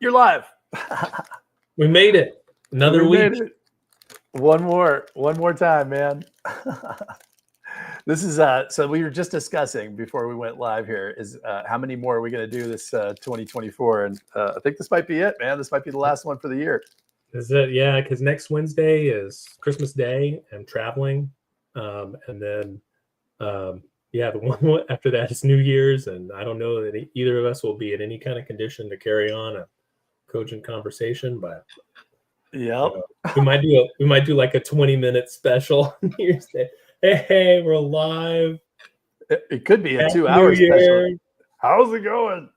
You're live. We made it. Another week. Made it. One more time, man. This is so we were just discussing before we went live here is how many more are we going to do this 2024, and I think this might be it, man. This might be the last one for the year. Is it? Yeah, because next Wednesday is Christmas Day. I'm traveling, and then yeah, the one after that is New Year's, and I don't know that either of us will be in any kind of condition to carry on a cogent conversation, but yep, we might do like a 20-minute special New Year's Day. Hey, we're live. It could be a 2-hour special. How's it going?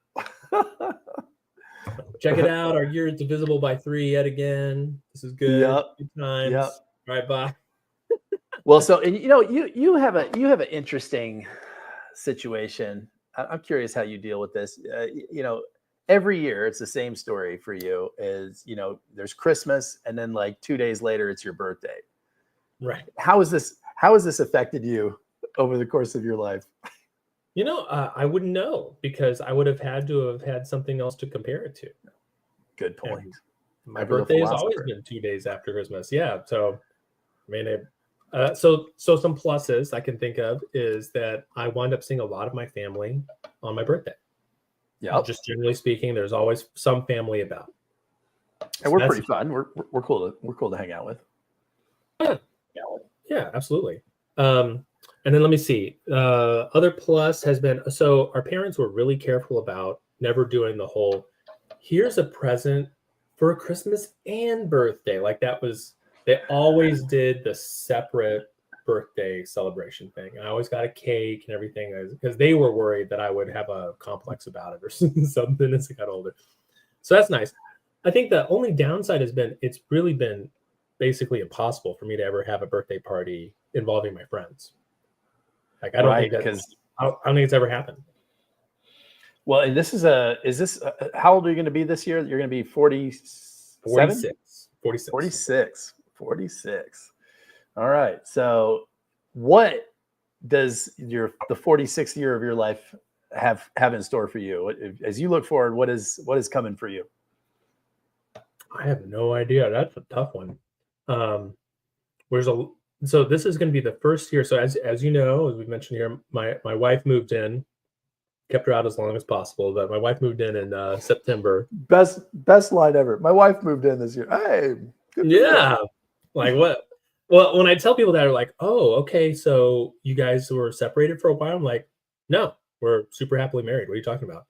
Check it out. Our year is divisible by 3 yet again. This is good. Yep. Good times. Yep. All right, bye. Well, so and you have an interesting situation. I'm curious how you deal with this. Every year it's the same story for you. Is there's Christmas, and then like 2 days later it's your birthday. Right. How has this affected you over the course of your life? I wouldn't know, because I would have had to have had something else to compare it to. Good point. And my birthday has always been 2 days after Christmas. Yeah. So, I mean, so some pluses I can think of is that I wind up seeing a lot of my family on my birthday. Yeah. Just generally speaking, there's always some family about. And we're pretty fun. We're cool to hang out with. Yeah, absolutely. And then let me see. Other plus has been, so our parents were really careful about never doing the whole, here's a present for Christmas and birthday. Like they always did the separate birthday celebration thing. I always got a cake and everything because they were worried that I would have a complex about it or something as I got older. So that's nice. I think the only downside has been, it's really been basically impossible for me to ever have a birthday party involving my friends. Like I don't think it's ever happened. Well, and how old are you going to be this year? You're going to be 47? 46. All right. So what does the 46th year of your life have in store for you? As you look forward, what is coming for you? I have no idea. That's a tough one. So this is going to be the first year. So as you know, as we mentioned here, my wife moved in, kept her out as long as possible, but my wife moved in September. Best line ever. My wife moved in this year. Hey, good. Yeah. Like what? Well, when I tell people that, are like, oh, okay, so you guys were separated for a while. I'm like, no, we're super happily married. What are you talking about?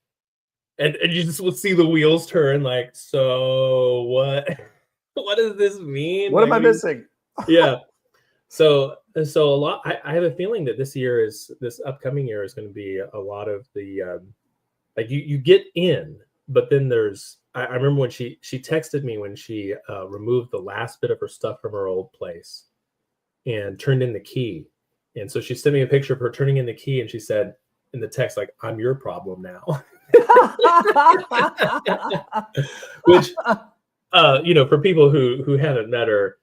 And you just will see the wheels turn. Like, so what? What does this mean? What am I missing? Yeah. So a lot. I have a feeling that this upcoming year is going to be a lot of the like you get in, but then there's. I remember when she texted me when she removed the last bit of her stuff from her old place and turned in the key, and so she sent me a picture of her turning in the key, and she said in the text, like, "I'm your problem now," which for people who haven't met her.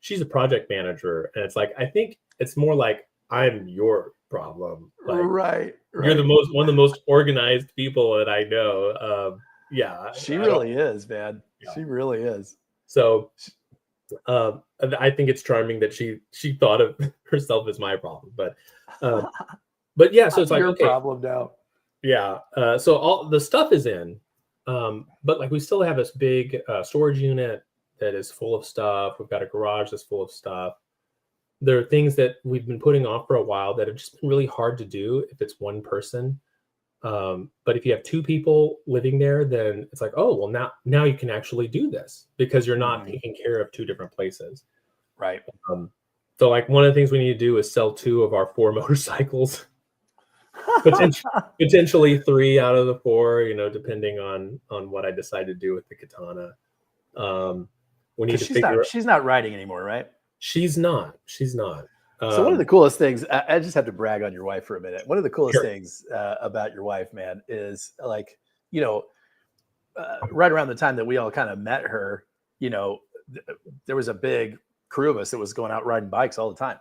She's a project manager, and it's like, I think it's more like I'm your problem. Like, right. You're one of the most organized people that I know. Yeah, she really is, man. Yeah. She really is. So, I think it's charming that she thought of herself as my problem, but yeah. So it's like your problem now. Yeah. So all the stuff is in, but like we still have this big storage unit that is full of stuff. We've got a garage that's full of stuff. There are things that we've been putting off for a while that have just been really hard to do if it's one person. But if you have 2 people living there, then it's like, oh, well, now you can actually do this because you're not taking care of 2 different places. Right. So like one of the things we need to do is sell 2 of our 4 motorcycles. Potentially 3 out of the 4, depending on what I decide to do with the Katana. We need to figure out. She's not riding anymore, right? She's not. So one of the coolest things, I just have to brag on your wife for a minute. One of the coolest things about your wife, man, is like, right around the time that we all kind of met her, there was a big crew of us that was going out riding bikes all the time.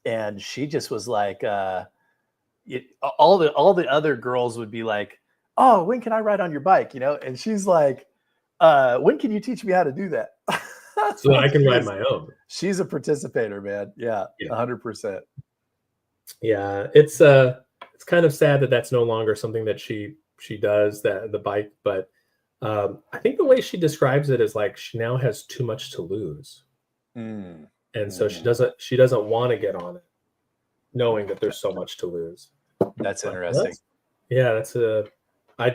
And she just was like, all the other girls would be like, oh, when can I ride on your bike? And she's like, when can you teach me how to do that? So that I can ride my own. She's a participator, man. Yeah. 100%. Yeah. It's kind of sad that that's no longer something that she does, that the bike, but I think the way she describes it is like she now has too much to lose. And so she doesn't want to get on it, knowing that there's so much to lose. That's interesting. I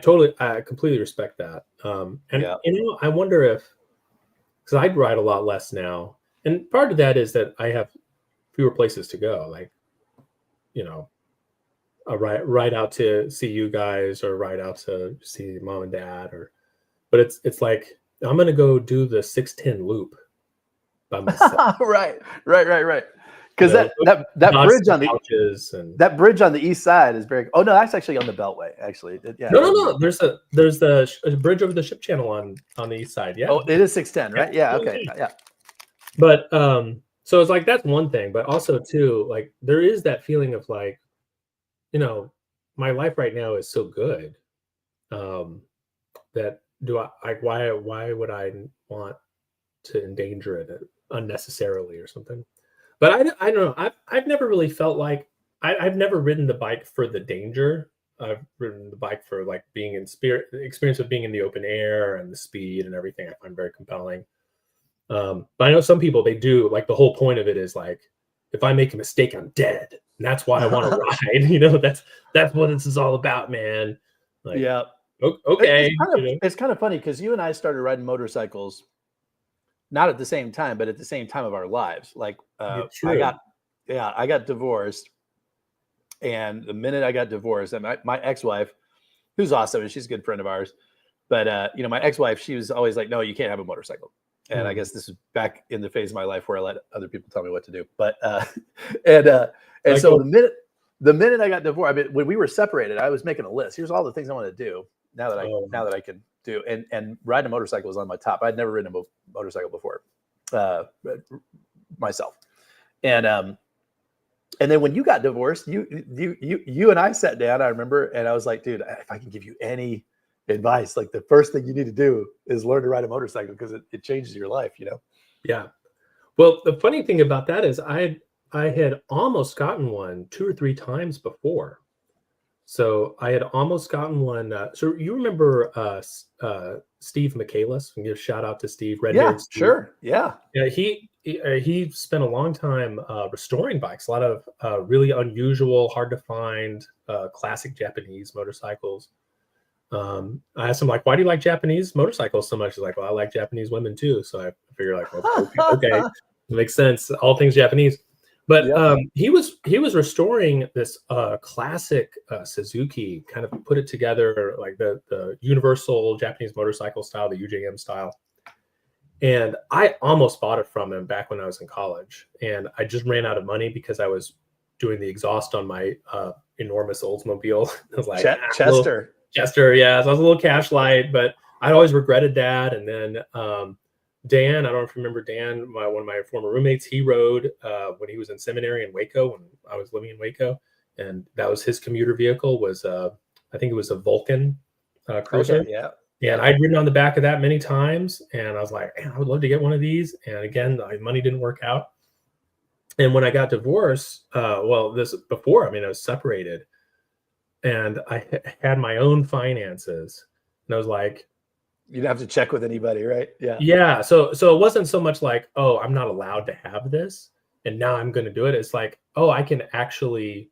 completely respect that. I wonder if, because I ride a lot less now, and part of that is that I have fewer places to go. Like, a ride out to see you guys, or ride out to see mom and dad, but it's like I'm gonna go do the 610 loop by myself. right. Because that bridge on that bridge on the east side is very. Oh no, that's actually on the Beltway. Actually, yeah. No. There's a bridge over the ship channel on the east side. Yeah. Oh, it is 610, right? Yeah. Okay. Yeah. But so it's like that's one thing, but also too, like there is that feeling of like, my life right now is so good, that why would I want to endanger it unnecessarily or something? But I don't know. I've never really felt like I've never ridden the bike for the danger. I've ridden the bike for like being in the experience of being in the open air and the speed and everything. I find very compelling. But I know some people, they do, like the whole point of it is like, if I make a mistake, I'm dead. And that's why I want to ride. That's what this is all about, man. Like, yeah. Okay. It's kind of funny because you and I started riding motorcycles not at the same time, but at the same time of our lives. Like I got divorced, and the minute I got divorced, and my ex-wife, who's awesome, and she's a good friend of ours, but my ex-wife, she was always like, no, you can't have a motorcycle. And I guess this is back in the phase of my life where I let other people tell me what to do. But so the minute I got divorced, I mean, when we were separated, I was making a list. Here's all the things I want to do now that I can do. And riding a motorcycle was on my top. I'd never ridden a motorcycle before, myself. And then when you got divorced, you and I sat down, I remember, and I was like, dude, if I can give you any advice, like the first thing you need to do is learn to ride a motorcycle, because it changes your life, Yeah. Well, the funny thing about that is I had almost gotten one 2 or 3 times before. So I had almost gotten one. So you remember Steve Michaelis? And give a shout out to Steve. Yeah, Steve. Sure. Yeah. Yeah. He spent a long time restoring bikes. A lot of really unusual, hard to find, classic Japanese motorcycles. I asked him, like, why do you like Japanese motorcycles so much? He's like, well, I like Japanese women too. So I figured, like, well, okay, it makes sense. All things Japanese. But he was restoring this classic Suzuki, kind of put it together like the universal Japanese motorcycle style, the UJM style. And I almost bought it from him back when I was in college. And I just ran out of money because I was doing the exhaust on my enormous Oldsmobile. I was like, Chester, yeah. So I was a little cash light, but I always regretted that. And then Dan, I don't know if you remember Dan, one of my former roommates, he rode when he was in seminary in Waco, when I was living in Waco. And that was his commuter vehicle, was I think it was a Vulcan cruiser. Okay, yeah. And I'd ridden on the back of that many times. And I was like, man, I would love to get one of these. And again, my money didn't work out. And when I got divorced, I was separated. And I had my own finances, and I was like, you didn't have to check with anybody, right? Yeah. Yeah. So it wasn't so much like, oh, I'm not allowed to have this, and now I'm going to do it. It's like, oh, I can actually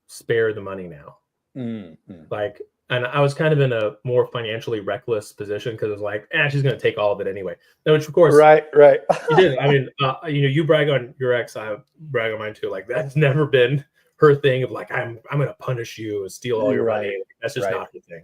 spare the money now. Mm-hmm. Like, and I was kind of in a more financially reckless position, because it was like, she's going to take all of it anyway. Which, of course, right. You did. I mean, you brag on your ex, I brag on mine too. Like, that's never been her thing of like, I'm going to punish you and steal all your money. That's just not the thing.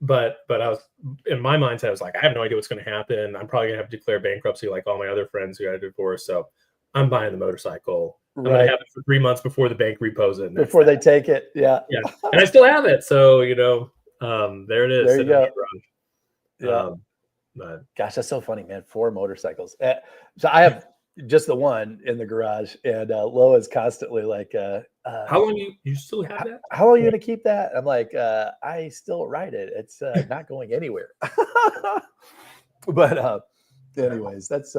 But I was, in my mindset, I was like, I have no idea what's going to happen. I'm probably going to have to declare bankruptcy like all my other friends who had a divorce. So I'm buying the motorcycle. I'm going to have it for 3 months before the bank repos it. Before they take it. Yeah. And I still have it. So, there it is. There you go. Yeah. Gosh, that's so funny, man. 4 motorcycles. So I have, just the one in the garage, and Loa's constantly like, How long you still have that? how long are you going to keep that? I'm like, I still ride it. It's not going anywhere. But anyways, that's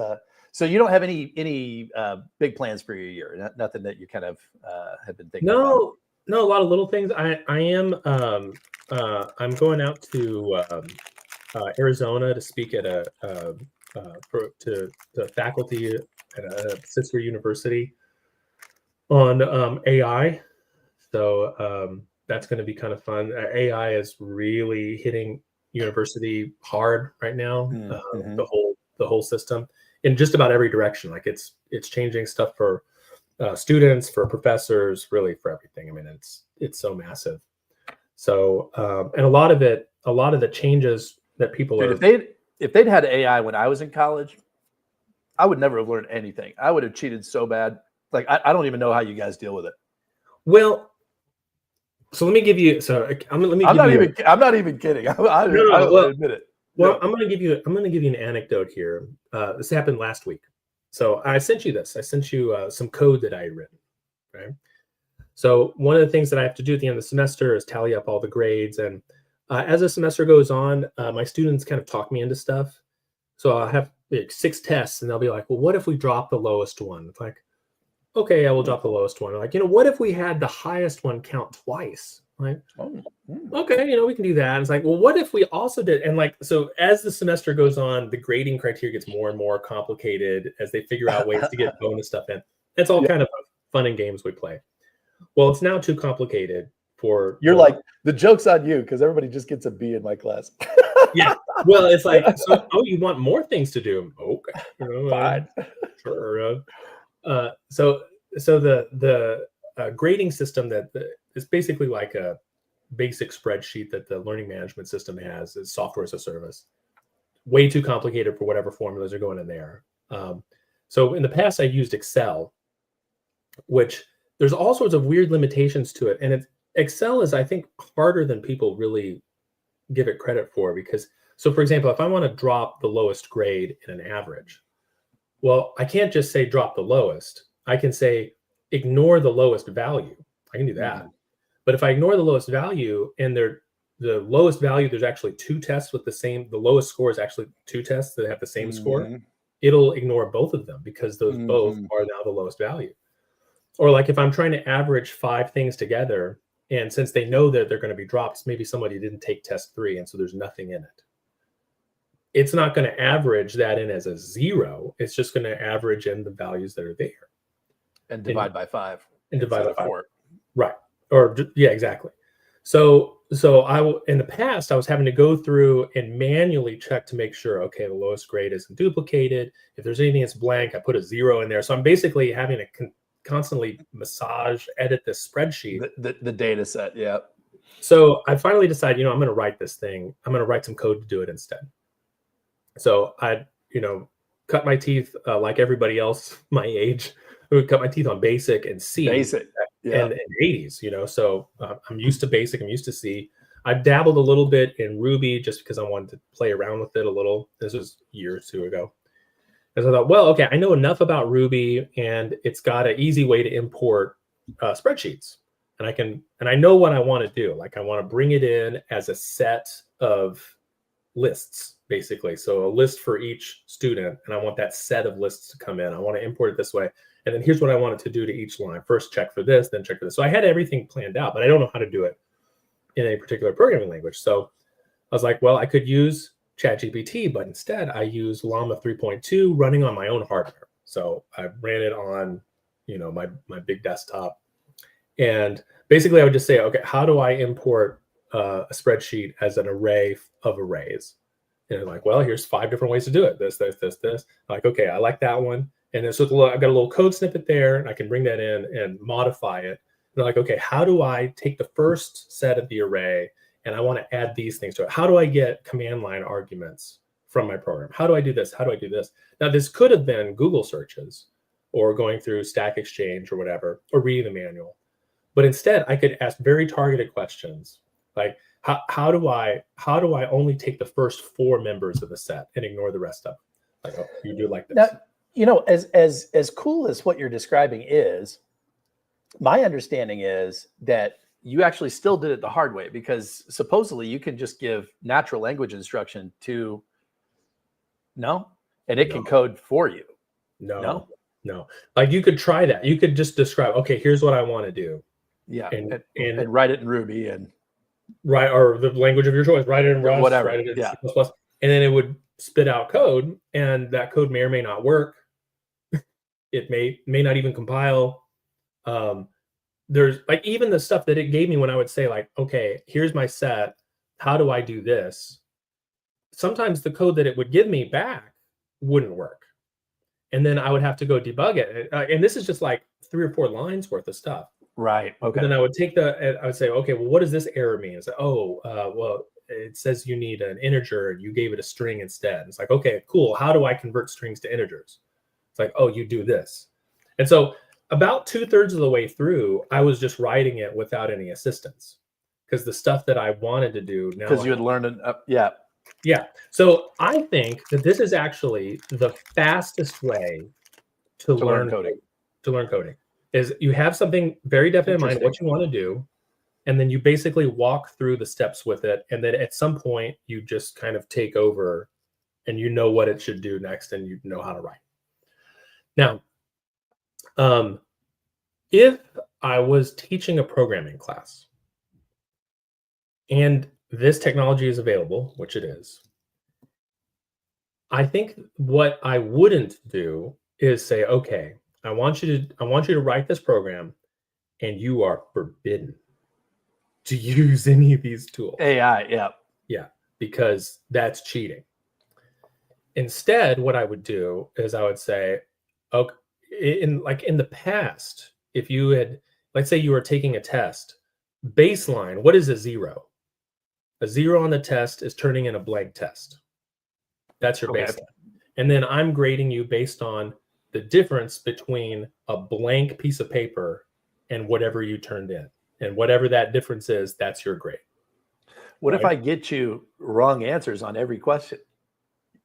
so you don't have any big plans for your year. Nothing that you kind of have been thinking about. No, a lot of little things. I am I'm going out to Arizona to speak at to faculty at a sister university on AI. So that's going to be kind of fun. AI is really hitting university hard right now. Mm-hmm. The whole system in just about every direction. Like it's changing stuff for students, for professors, really for everything. I mean, it's so massive. So and a lot of the changes that people Dude, if they'd had AI when I was in college, I would never have learned anything. I would have cheated so bad. Like I don't even know how you guys deal with it. Well, so let me give you. So I'm not even kidding. I admit it. Well, I'm going to give you an anecdote here. This happened last week. So I sent you this. I sent you some code that I had written. Right. So one of the things that I have to do at the end of the semester is tally up all the grades. And as the semester goes on, my students kind of talk me into stuff. So I'll have like 6 tests, and they'll be like, "Well, what if we drop the lowest one?" It's like, okay, I will drop the lowest one. Like, what if we had the highest one count twice? Like, okay, we can do that. And it's like, well, what if we also did? And like, so as the semester goes on, the grading criteria gets more and more complicated as they figure out ways to get bonus stuff in. It's all kind of fun and games we play. Well, it's now too complicated for. You're like, the joke's on you because everybody just gets a B in my class. Yeah. Well, it's like, so, you want more things to do? Okay. Fine. Sure. So the grading system is basically like a basic spreadsheet that the learning management system has is software as a service. Way too complicated for whatever formulas are going in there. So in the past, I used Excel, which there's all sorts of weird limitations to it. And Excel is, I think, harder than people really give it credit for because, so for example, if I want to drop the lowest grade in an average, well, I can't just say drop the lowest. I can say ignore the lowest value. I can do that. Mm-hmm. But if I ignore the lowest value and the lowest value, there's actually 2 tests with the lowest score is actually 2 tests that have the same score. It'll ignore both of them because those both are now the lowest value. Or like if I'm trying to average 5 things together, and since they know that they're going to be dropped, maybe somebody didn't take test 3, and so there's nothing in it. It's not going to average that in as a 0. It's just going to average in the values that are there. And divide by 5. And divide by 4. Right. Or yeah, exactly. So in the past, I was having to go through and manually check to make sure, okay, the lowest grade isn't duplicated. If there's anything that's blank, I put a 0 in there. So I'm basically having to constantly edit this spreadsheet. The data set, yeah. So I finally decided, I'm going to write this thing. I'm going to write some code to do it instead. So I, cut my teeth like everybody else my age. I would cut my teeth on BASIC and C. BASIC, yeah. And 80s, So I'm used to BASIC. I'm used to C. I've dabbled a little bit in Ruby just because I wanted to play around with it a little. This was a year or 2 ago. And so I thought, well, okay, I know enough about Ruby, and it's got an easy way to import spreadsheets. And I know what I want to do. Like I want to bring it in as a set of lists, basically. So a list for each student, and I want that set of lists to come in. I want to import it this way. And then here's what I wanted to do to each line. First check for this, then check for this. So I had everything planned out, but I don't know how to do it in a particular programming language. So I was like, well, I could use ChatGPT, but instead I use Llama 3.2 running on my own hardware. So I ran it on, my big desktop. And basically I would just say, okay, how do I import a spreadsheet as an array of arrays? And like, well, here's 5 different ways to do it. This. Like, okay, I like that one. And then so I've got a little code snippet there, and I can bring that in and modify it. And like, okay, how do I take the first set of the array and I want to add these things to it? How do I get command line arguments from my program? How do I do this? How do I do this? Now, this could have been Google searches or going through Stack Exchange or whatever, or reading the manual. But instead, I could ask very targeted questions like, how do I only take the first 4 members of the set and ignore the rest of them? Like, oh, you do like this. Now, you know, as cool as what you're describing is, my understanding is that you actually still did it the hard way, because supposedly you can just give natural language instruction to no, and it No, can code for you. no, No, no. Like you could try that. You could just describe, okay, here's what I want to do. yeah, And and write it in Ruby and write, or the language of your choice, write it in Rust, whatever. write it in Yeah, C++, and then it would spit out code, and that code may or may not work. It may not even compile. There's like even the stuff that it gave me when I would say like, okay, here's my set. How do I do this? Sometimes the code that it would give me back wouldn't work. And then I would have to go debug it. And this is just like 3 or 4 lines worth of stuff. right. Okay. And then I would I would say, okay, well, what does this error mean? It's like, well, it says you need an integer and you gave it a string instead. It's like, okay, cool. How do I convert strings to integers? It's like, oh, you do this. And so about 2/3 of the way through, I was just writing it without any assistance, because the stuff that I wanted to do now, Because you had learned it. Yeah. yeah. So I think that this is actually the fastest way to learn coding. To learn coding is you have something very definite in mind what you want to do, and then you basically walk through the steps with it, and then at some point you just kind of take over, and you know what it should do next, and you know how to write. Now, if I was teaching a programming class and this technology is available, which it is, I think what I wouldn't do is say, okay, I want you to write this program, and you are forbidden to use any of these tools. AI, yeah. Yeah, because that's cheating. Instead, what I would do is I would say, okay, in the past, if you had, let's say you were taking a test, baseline, what is a 0? A 0 on the test is turning in a blank test. That's your baseline. And then I'm grading you based on the difference between a blank piece of paper and whatever you turned in. And whatever that difference is, that's your grade. What if I get you wrong answers on every question?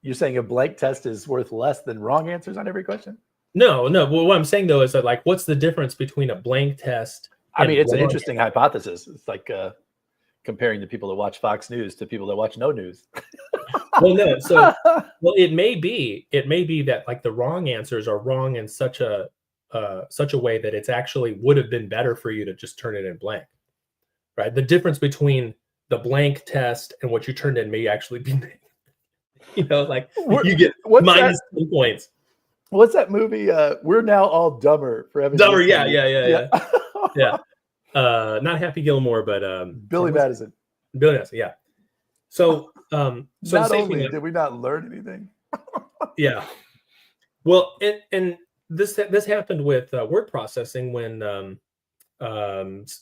You're saying a blank test is worth less than wrong answers on every question? No. Well, what I'm saying though is that, like, what's the difference between a blank test? I mean, it's an interesting hypothesis. It's like comparing the people that watch Fox News to people that watch no news. Well, no. So, well, it may be that like the wrong answers are wrong in such a way that it's actually would have been better for you to just turn it in blank, right? The difference between the blank test and what you turned in may actually be, like you get minus 10 points. What's that movie? We're Now All Dumber for having dumber. Yeah. Yeah. Not Happy Gilmore, but Billy Madison. Billy Madison. Yeah. So not only did we not learn anything. Yeah. Well, and this happened with word processing when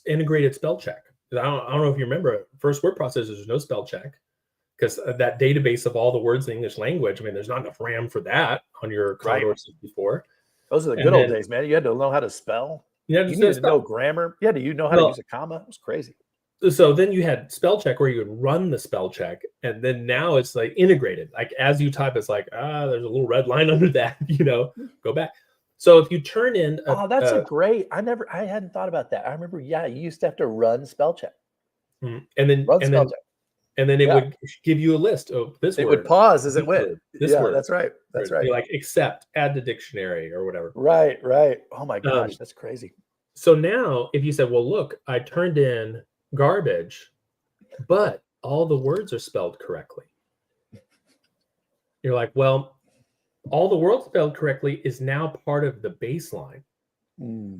integrated spell check. I don't know if you remember, first word processors, there's no spell check, because that database of all the words in the English language, I mean, there's not enough RAM for that on your Commodore 64. Those are the good old days, man. You had to know how to spell. You needed to know grammar. Yeah, you know how to use a comma. It was crazy. So then you had spell check where you would run the spell check, and then now it's like integrated. Like as you type, it's like, there's a little red line under that, go back. So if you turn in that's a great, I hadn't thought about that. I remember, you used to have to run spell check. And then it would give you a list of this word. It would pause as it went. This word. That's right. That's right. Like accept, add to dictionary or whatever. Right. Oh my gosh, that's crazy. So now if you said, well, look, I turned in garbage, but all the words are spelled correctly. You're like, well, all the words spelled correctly is now part of the baseline.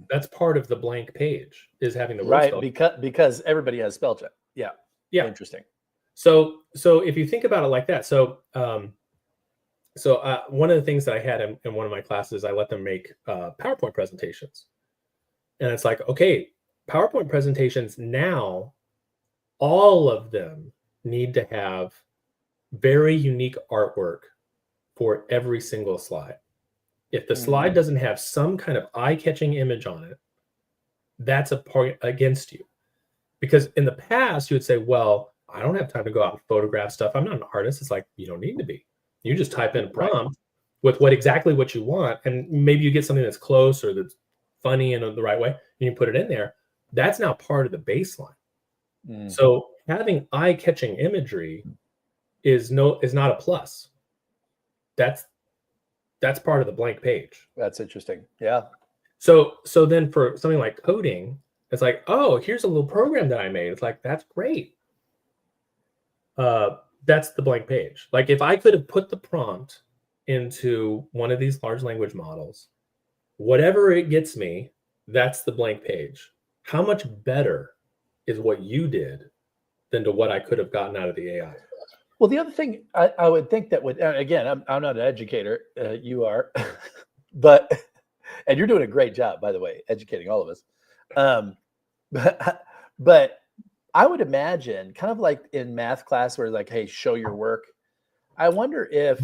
That's part of the blank page, is having the word spelled. because everybody has spell check. Yeah. Interesting. So if you think about it like that, so one of the things that I had in one of my classes, I let them make PowerPoint presentations, and it's like, okay, PowerPoint presentations now, all of them need to have very unique artwork for every single slide. If the slide doesn't have some kind of eye-catching image on it, that's a point against you. Because in the past, you would say, well, I don't have time to go out and photograph stuff. I'm not an artist. It's like, you don't need to be. You just type in a prompt with exactly what you want, and maybe you get something that's close or that's funny in the right way, and you put it in there. That's now part of the baseline. So having eye-catching imagery is not a plus. That's part of the blank page. That's interesting. Yeah. So then for something like coding, it's like, oh, here's a little program that I made. It's like, that's great. That's the blank page. Like if I could have put the prompt into one of these large language models, whatever it gets me, that's the blank page. How much better is what you did than to what I could have gotten out of the AI? Well, the other thing I would think that would, again, I'm not an educator, you are, but, and you're doing a great job, by the way, educating all of us. But I would imagine kind of like in math class where like, hey, show your work. I wonder if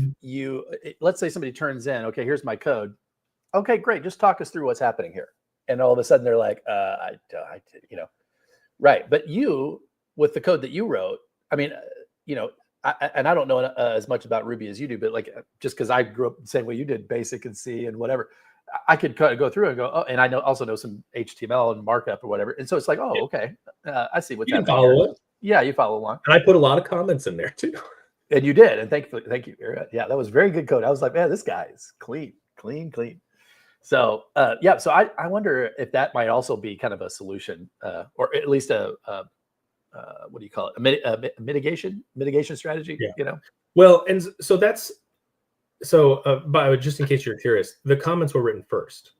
let's say somebody turns in, okay, here's my code. Okay, great. Just talk us through what's happening here. And all of a sudden they're like, right. But you, with the code that you wrote, I mean, and I don't know as much about Ruby as you do, but like, just because I grew up the same way you did, basic and C and whatever, I could kind of go through and go, oh, and I also know some HTML and markup or whatever. And so it's like, oh, okay, I see what's happening. Follow it. Yeah, you follow along. And I put a lot of comments in there too. And you did. And thank you. Yeah, that was very good code. I was like, man, this guy is clean. So so I wonder if that might also be kind of a solution, or at least a what do you call it? A mitigation strategy. Yeah. Well, and so that's but just in case you're curious, the comments were written first.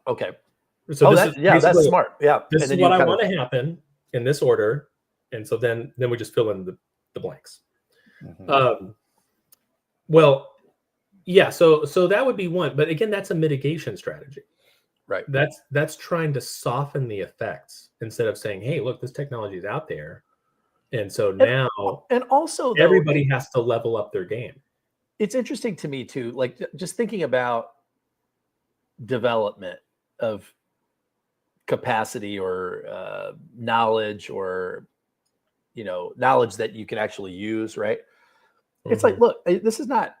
Okay. So that's smart. Yeah. This is what I want to happen in this order, and so then we just fill in the blanks. Well, yeah. So that would be one, but again, that's a mitigation strategy. Right. That's trying to soften the effects instead of saying, hey, look, this technology is out there. And so now and also everybody has to level up their game. It's interesting to me too, like just thinking about development of capacity or knowledge or, knowledge that you can actually use, right? It's like, look, this is not,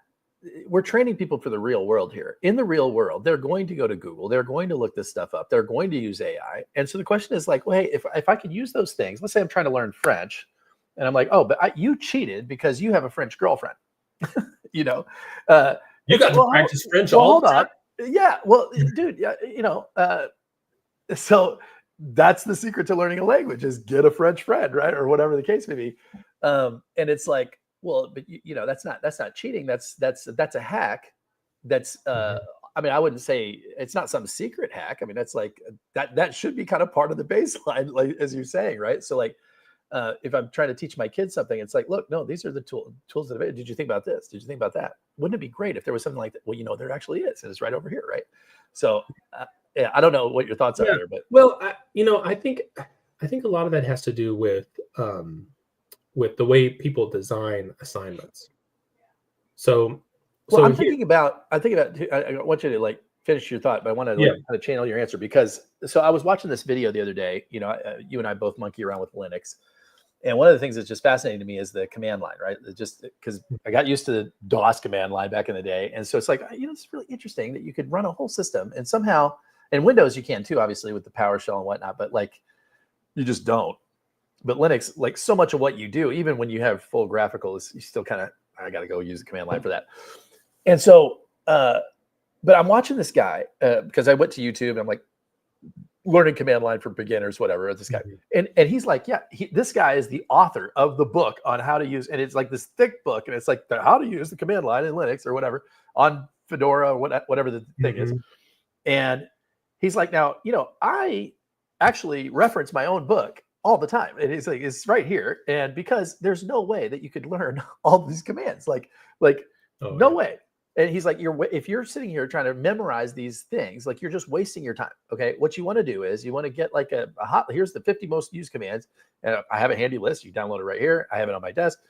we're training people for the real world here. In the real world, they're going to go to Google. They're going to look this stuff up. They're going to use AI. And so the question is like, well, hey, if I could use those things, let's say I'm trying to learn French and I'm like, oh, but you cheated because you have a French girlfriend. You got to practice French all the time. Yeah. Well, dude, so that's the secret to learning a language is get a French friend, right? Or whatever the case may be. And it's like, well, but that's not cheating. That's a hack. That's, I mean, I wouldn't say it's not some secret hack. I mean, that's like that should be kind of part of the baseline, like as you're saying, right? So like, if I'm trying to teach my kids something, it's like, look, no, these are the tools that are. Did you think about this? Did you think about that? Wouldn't it be great if there was something like that? Well, there actually is, and it's right over here, right? So, yeah, I don't know what your thoughts are there, but I think a lot of that has to do with the way people design assignments. So I'm thinking about. I want you to like finish your thought, but I want to kind of channel your answer because. So I was watching this video the other day. You and I both monkey around with Linux. And one of the things that's just fascinating to me is the command line, right? Just because I got used to the DOS command line back in the day. And so it's like, it's really interesting that you could run a whole system and somehow, and Windows you can too, obviously with the PowerShell and whatnot, but like you just don't. But Linux, like so much of what you do, even when you have full graphical, you still kind of, I got to go use the command line for that. And so, but I'm watching this guy because I went to YouTube and I'm like, learning command line for beginners, whatever, this guy. And he's like, yeah, this guy is the author of the book on how to use, and it's like this thick book, and it's like how to use the command line in Linux or whatever on Fedora or whatever the thing is. And he's like, now, I actually reference my own book all the time. And he's like, it's right here. And because there's no way that you could learn all these commands, no way. And he's like, if you're sitting here trying to memorize these things, like you're just wasting your time. Okay. What you want to do is you want to get like here's the 50 most used commands. And I have a handy list. You download it right here. I have it on my desk.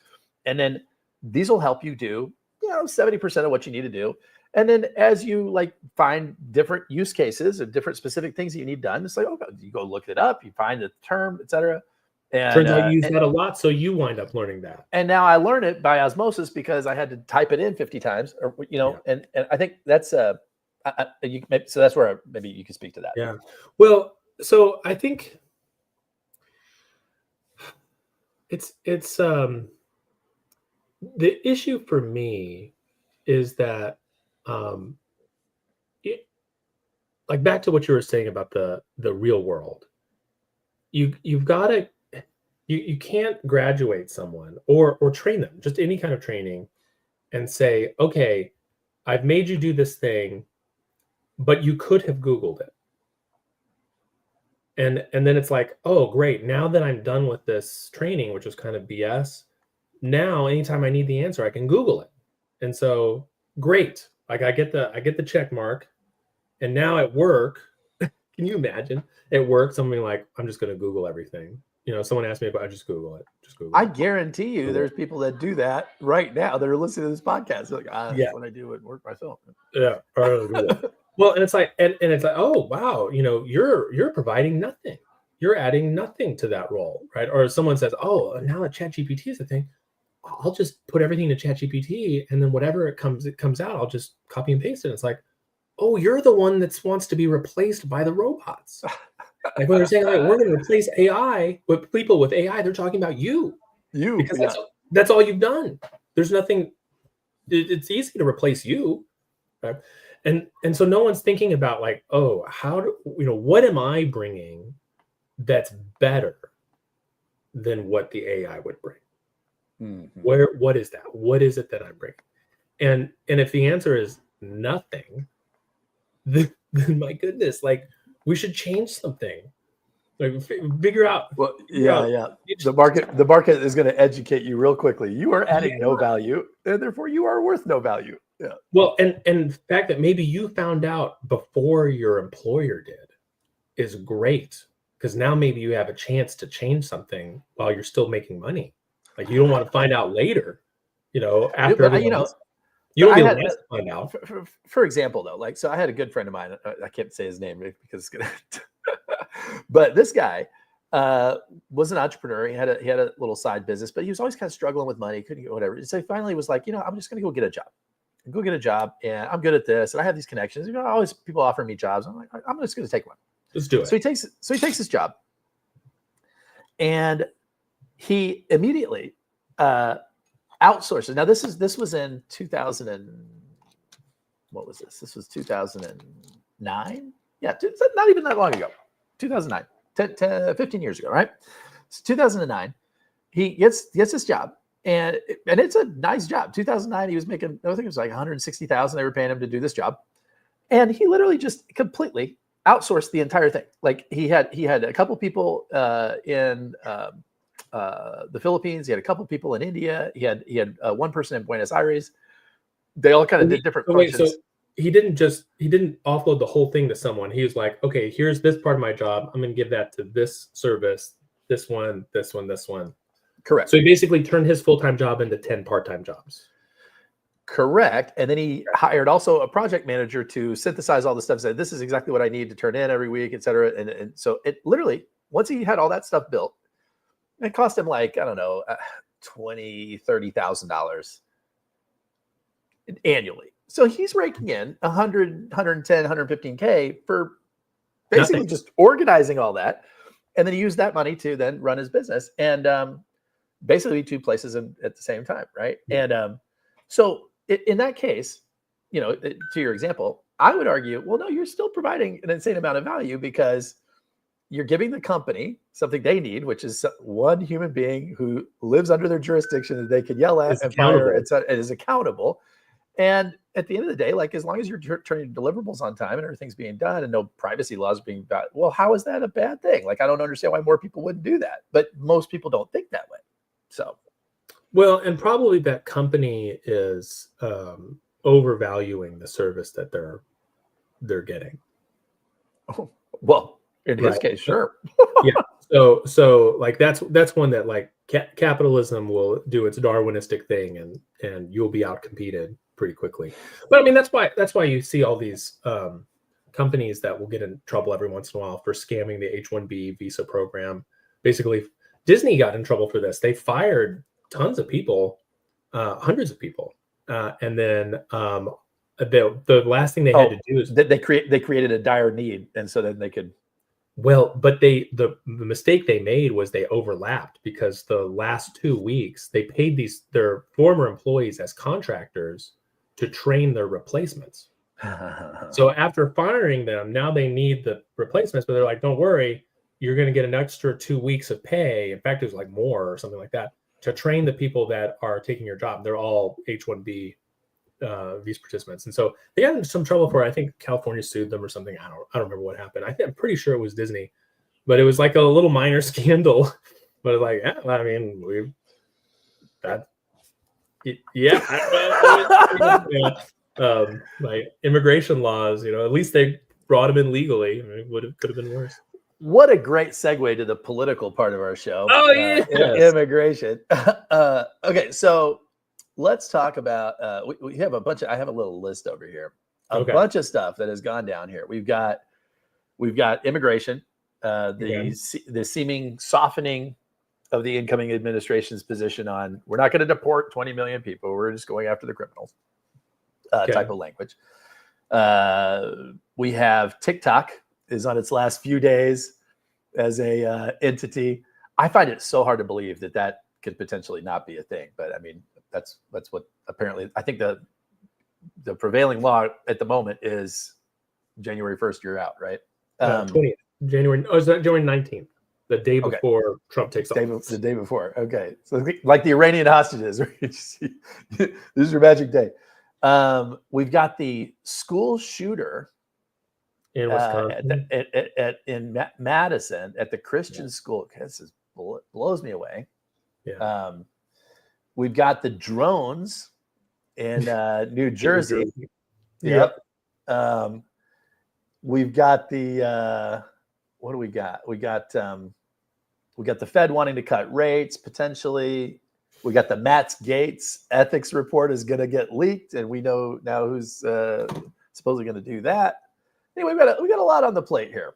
And then these will help you do, 70% of what you need to do. And then as you like find different use cases or different specific things that you need done, it's like, you go look it up, you find the term, etc. And Turns out you use that a lot, so you wind up learning that. and now I learn it by osmosis because I had to type it in 50 times, or and I think that's so that's where maybe you can speak to that. Yeah. Well, so I think it's the issue for me is that like back to what you were saying about the real world. You've got to you can't graduate someone or train them, just any kind of training, and say, okay, I've made you do this thing, but you could have Googled it. And then it's like, oh, great. Now that I'm done with this training, which was kind of BS, now anytime I need the answer, I can Google it. And so great. Like I get the check mark. And now at work, can you imagine? At work, something like, I'm just going to Google everything. Someone asked me about, I just Google it. I guarantee you there's people that do that right now that are listening to this podcast. They're like, that's what I do at work myself. Yeah. Well, and it's like, and it's like, oh, wow, you're providing nothing. You're adding nothing to that role, right? Or someone says, oh, now that ChatGPT is a thing, I'll just put everything to ChatGPT, and then whatever it comes out, I'll just copy and paste it. It's like, oh, you're the one that wants to be replaced by the robots. Like when they're saying, like, we're going to replace AI with people with AI, they're talking about you. Because that's all you've done. There's nothing. It's easy to replace you, right? And so no one's thinking about like, oh, what am I bringing that's better than what the AI would bring? Mm-hmm. What is that? What is it that I'm bringing? And if the answer is nothing, then my goodness, like we should change something. Like figure out. Well, The market is going to educate you real quickly. You are adding no value, and therefore you are worth no value. Yeah. Well, and the fact that maybe you found out before your employer did is great, because now maybe you have a chance to change something while you're still making money. Like you don't want to find out later, after everyone else. You don't be the last to find out. For example, though, like, so I had a good friend of mine. I can't say his name because it's gonna. But this guy was an entrepreneur. He had a little side business, but he was always kind of struggling with money. Couldn't get whatever. So he finally was like, I'm just gonna go get a job, and I'm good at this, and I have these connections. Always people offer me jobs. I'm like, I'm just gonna take one. Let's do it. So he takes this job, and he immediately outsources. Now this was in 2000 and what was this? This was 2009. Yeah, not even that long ago. 2009, 15 years ago, right? So 2009, he gets this job, and it's a nice job. 2009, he was making, I think it was like 160,000. They were paying him to do this job, and he literally just completely outsourced the entire thing. Like he had a couple people in the Philippines. He had a couple people in India. He had one person in Buenos Aires. They all kind of did different functions. So he didn't offload the whole thing to someone. He was like, okay, here's this part of my job. I'm going to give that to this service, this one. Correct. So he basically turned his full-time job into 10 part-time jobs. Correct. And then he hired also a project manager to synthesize all the stuff, said, this is exactly what I need to turn in every week, et cetera. And so it literally, once he had all that stuff built, it cost him like, I don't know, $20,000, $30,000 annually. So he's raking in 100, 110, 115K for basically just organizing all that. And then he used that money to then run his business and basically two places at the same time. Right. And so in that case, to your example, I would argue, well, no, you're still providing an insane amount of value because you're giving the company something they need, which is one human being who lives under their jurisdiction that they can yell at and fire and is accountable. And at the end of the day, like as long as you're turning deliverables on time and everything's being done and no privacy laws being bad, well, how is that a bad thing? Like, I don't understand why more people wouldn't do that, but most people don't think that way. So, well, and probably that company is overvaluing the service that they're getting. Oh, well, in his case, sure. Yeah. So like that's one that like capitalism will do its Darwinistic thing and you'll be outcompeted pretty quickly. But I mean, that's why you see all these companies that will get in trouble every once in a while for scamming the H-1B visa program, basically Disney got in trouble for this. They fired tons of people, hundreds of people, and then the last thing they had to do is they created a dire need, and so then they could. Well, but the mistake they made was they overlapped, because the last 2 weeks they paid their former employees as contractors to train their replacements. So after firing them, now they need the replacements, but they're like, don't worry, you're going to get an extra 2 weeks of pay. In fact, it was like more or something like that, to train the people that are taking your job. They're all H-1B visa participants, and so they got into some trouble for it. I think California sued them or something. I don't remember what happened. I'm pretty sure it was Disney, but it was like a little minor scandal. But like, yeah, I mean, like immigration laws, at least they brought them in legally. I mean, could have been worse. What a great segue to the political part of our show. Oh yeah, immigration. Okay, so let's talk about. We have a bunch of. I have a little list over here. A bunch of stuff that has gone down here. We've got immigration. The seeming softening of the incoming administration's position on we're not going to deport 20 million people. We're just going after the criminals. Type of language. We have TikTok is on its last few days as a entity. I find it so hard to believe that could potentially not be a thing, but I mean that's what apparently I think the prevailing law at the moment is January 1st you're out, right? 20th January. Oh, is that January 19th? The day before Trump takes office. The day before. Okay, so like the Iranian hostages. This is your magic day. We've got the school shooter in Wisconsin, in Madison at the Christian school. This blows me away. Yeah. We've got the drones in New Jersey. Yep. We've got the what do we got? We got the Fed wanting to cut rates potentially. We got the Matt Gaetz ethics report is going to get leaked, and we know now who's supposedly going to do that. Anyway, we got a lot on the plate here.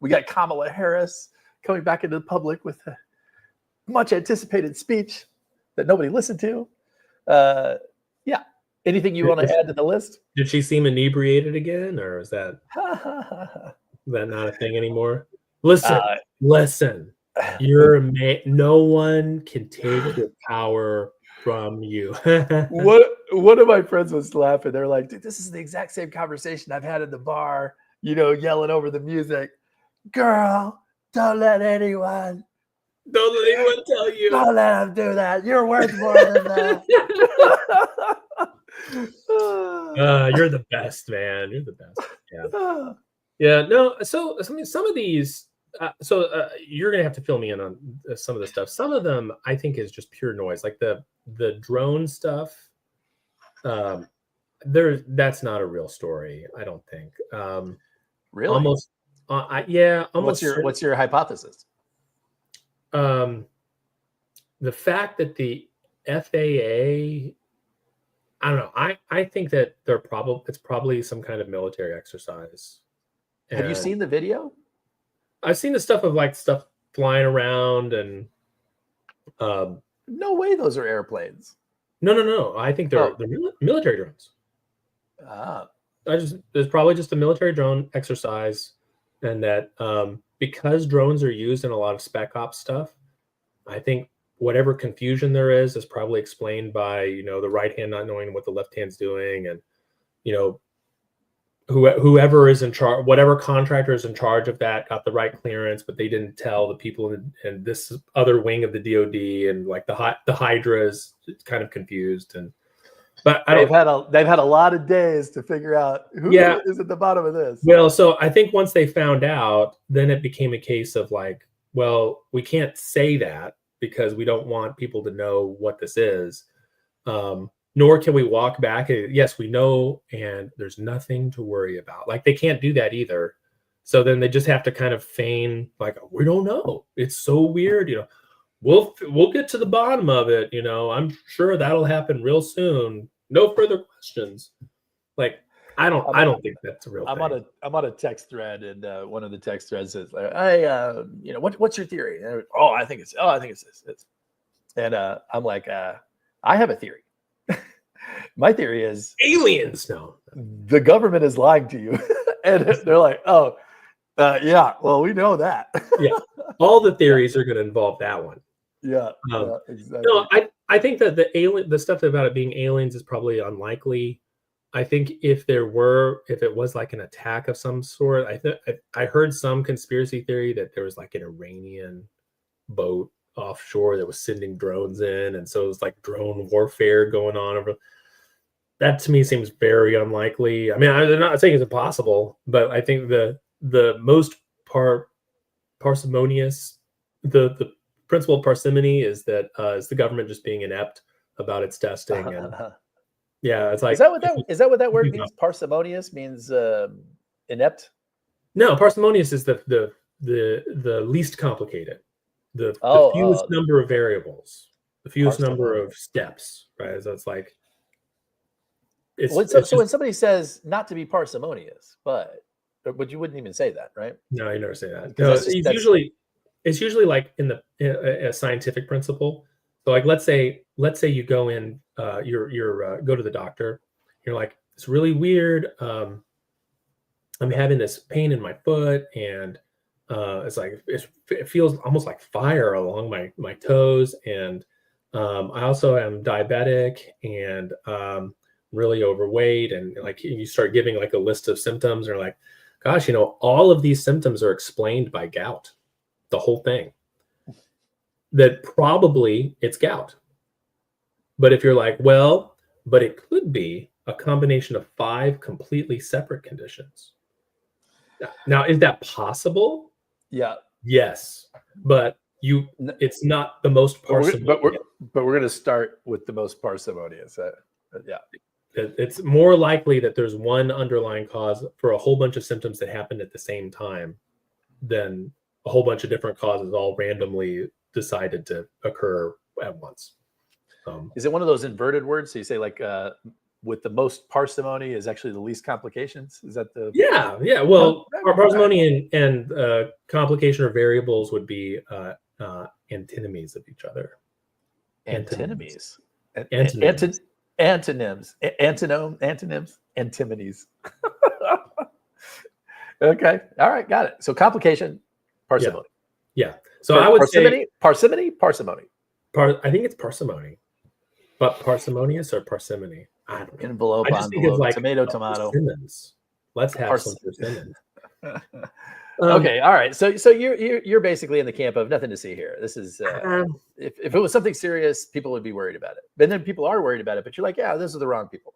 We got Kamala Harris coming back into the public with a much anticipated speech that nobody listened to. Yeah. Anything you want to add to the list? Did she seem inebriated again, or is that not a thing anymore? Listen. You're no one can take your power from you. One of my friends was laughing. They're like, dude, this is the exact same conversation I've had at the bar, yelling over the music. Girl, don't let anyone tell you. Don't let them do that. You're worth more than that. You're the best, man. You're the best. Yeah. Yeah. No. So I mean, some of these. You're gonna have to fill me in on some of the stuff. Some of them I think is just pure noise, like the drone stuff. That's not a real story, I don't think. Really? Almost. Almost. What's your hypothesis? The fact that the FAA, I don't know. I think that it's probably some kind of military exercise. Have you seen the video? I've seen the stuff of like stuff flying around and. No way, those are airplanes. No. I think they're military drones. There's probably just a military drone exercise, and that because drones are used in a lot of spec ops stuff, I think whatever confusion there is probably explained by the right hand not knowing what the left hand's doing, and whoever is in charge, whatever contractor is in charge of that, got the right clearance, but they didn't tell the people in this other wing of the DoD, and like the Hydra is kind of confused. But they've had a lot of days to figure out who is at the bottom of this. Well, so I think once they found out, then it became a case of like, well, we can't say that because we don't want people to know what this is. Nor can we walk back. Yes, we know, and there's nothing to worry about. Like, they can't do that either. So then they just have to kind of feign like, we don't know. It's so weird. We'll get to the bottom of it. I'm sure that'll happen real soon. No further questions. Like, I I'm don't think that's a real thing. I'm on a text thread, and one of the text threads says, "Hey, what's your theory?" And I think it's this. And I'm like, I have a theory. My theory is Aliens, no. the government is lying to you, and they're like, "Oh, yeah, well, we know that." Yeah, all the theories are going to involve that one. Yeah, exactly. No, I think that the stuff about it being aliens is probably unlikely. I think if it was like an attack of some sort, I heard some conspiracy theory that there was like an Iranian boat offshore that was sending drones in, and so it was like drone warfare going on over. That to me seems very unlikely. I mean, I'm not saying it's impossible, but I think the most parsimonious, the principle of parsimony is that is the government just being inept about its testing, and yeah, it's like is that what that word means? Parsimonious means inept. No, parsimonious is the least complicated, the fewest number of variables, the fewest number of steps, right? So it's like so when somebody says not to be parsimonious, but you wouldn't even say that, right? No, you never say that. No, it's usually like in a scientific principle. So like let's say you go in, you're go to the doctor, you're like, it's really weird. I'm having this pain in my foot, and it's like it feels almost like fire along my toes, and I also am diabetic and really overweight, and like you start giving like a list of symptoms, or like, gosh, all of these symptoms are explained by gout, the whole thing. That probably it's gout. But if you're like, well, but it could be a combination of 5 completely separate conditions. Now, is that possible? Yeah. Yes, but it's not the most parsimonious. But we're going to start with the most parsimonious. Yeah. It's more likely that there's one underlying cause for a whole bunch of symptoms that happened at the same time than a whole bunch of different causes all randomly decided to occur at once. Is it one of those inverted words? So you say like with the most parsimony is actually the least complications? Is that the... Yeah. Well, parsimony and complication or variables would be antinomies of each other. Antinomies. Antonyms. Antonyms. Antinomies. Okay. All right. Got it. So complication, parsimony. Yeah. So I would say parsimony. I think it's parsimony, but parsimonious or parsimony. I don't know. Envelope, like tomato. Persimmons. Let's have some persimmons. Okay, all right. So you're basically in the camp of nothing to see here. This is if it was something serious, people would be worried about it. But then people are worried about it. But you're like, yeah, those are the wrong people.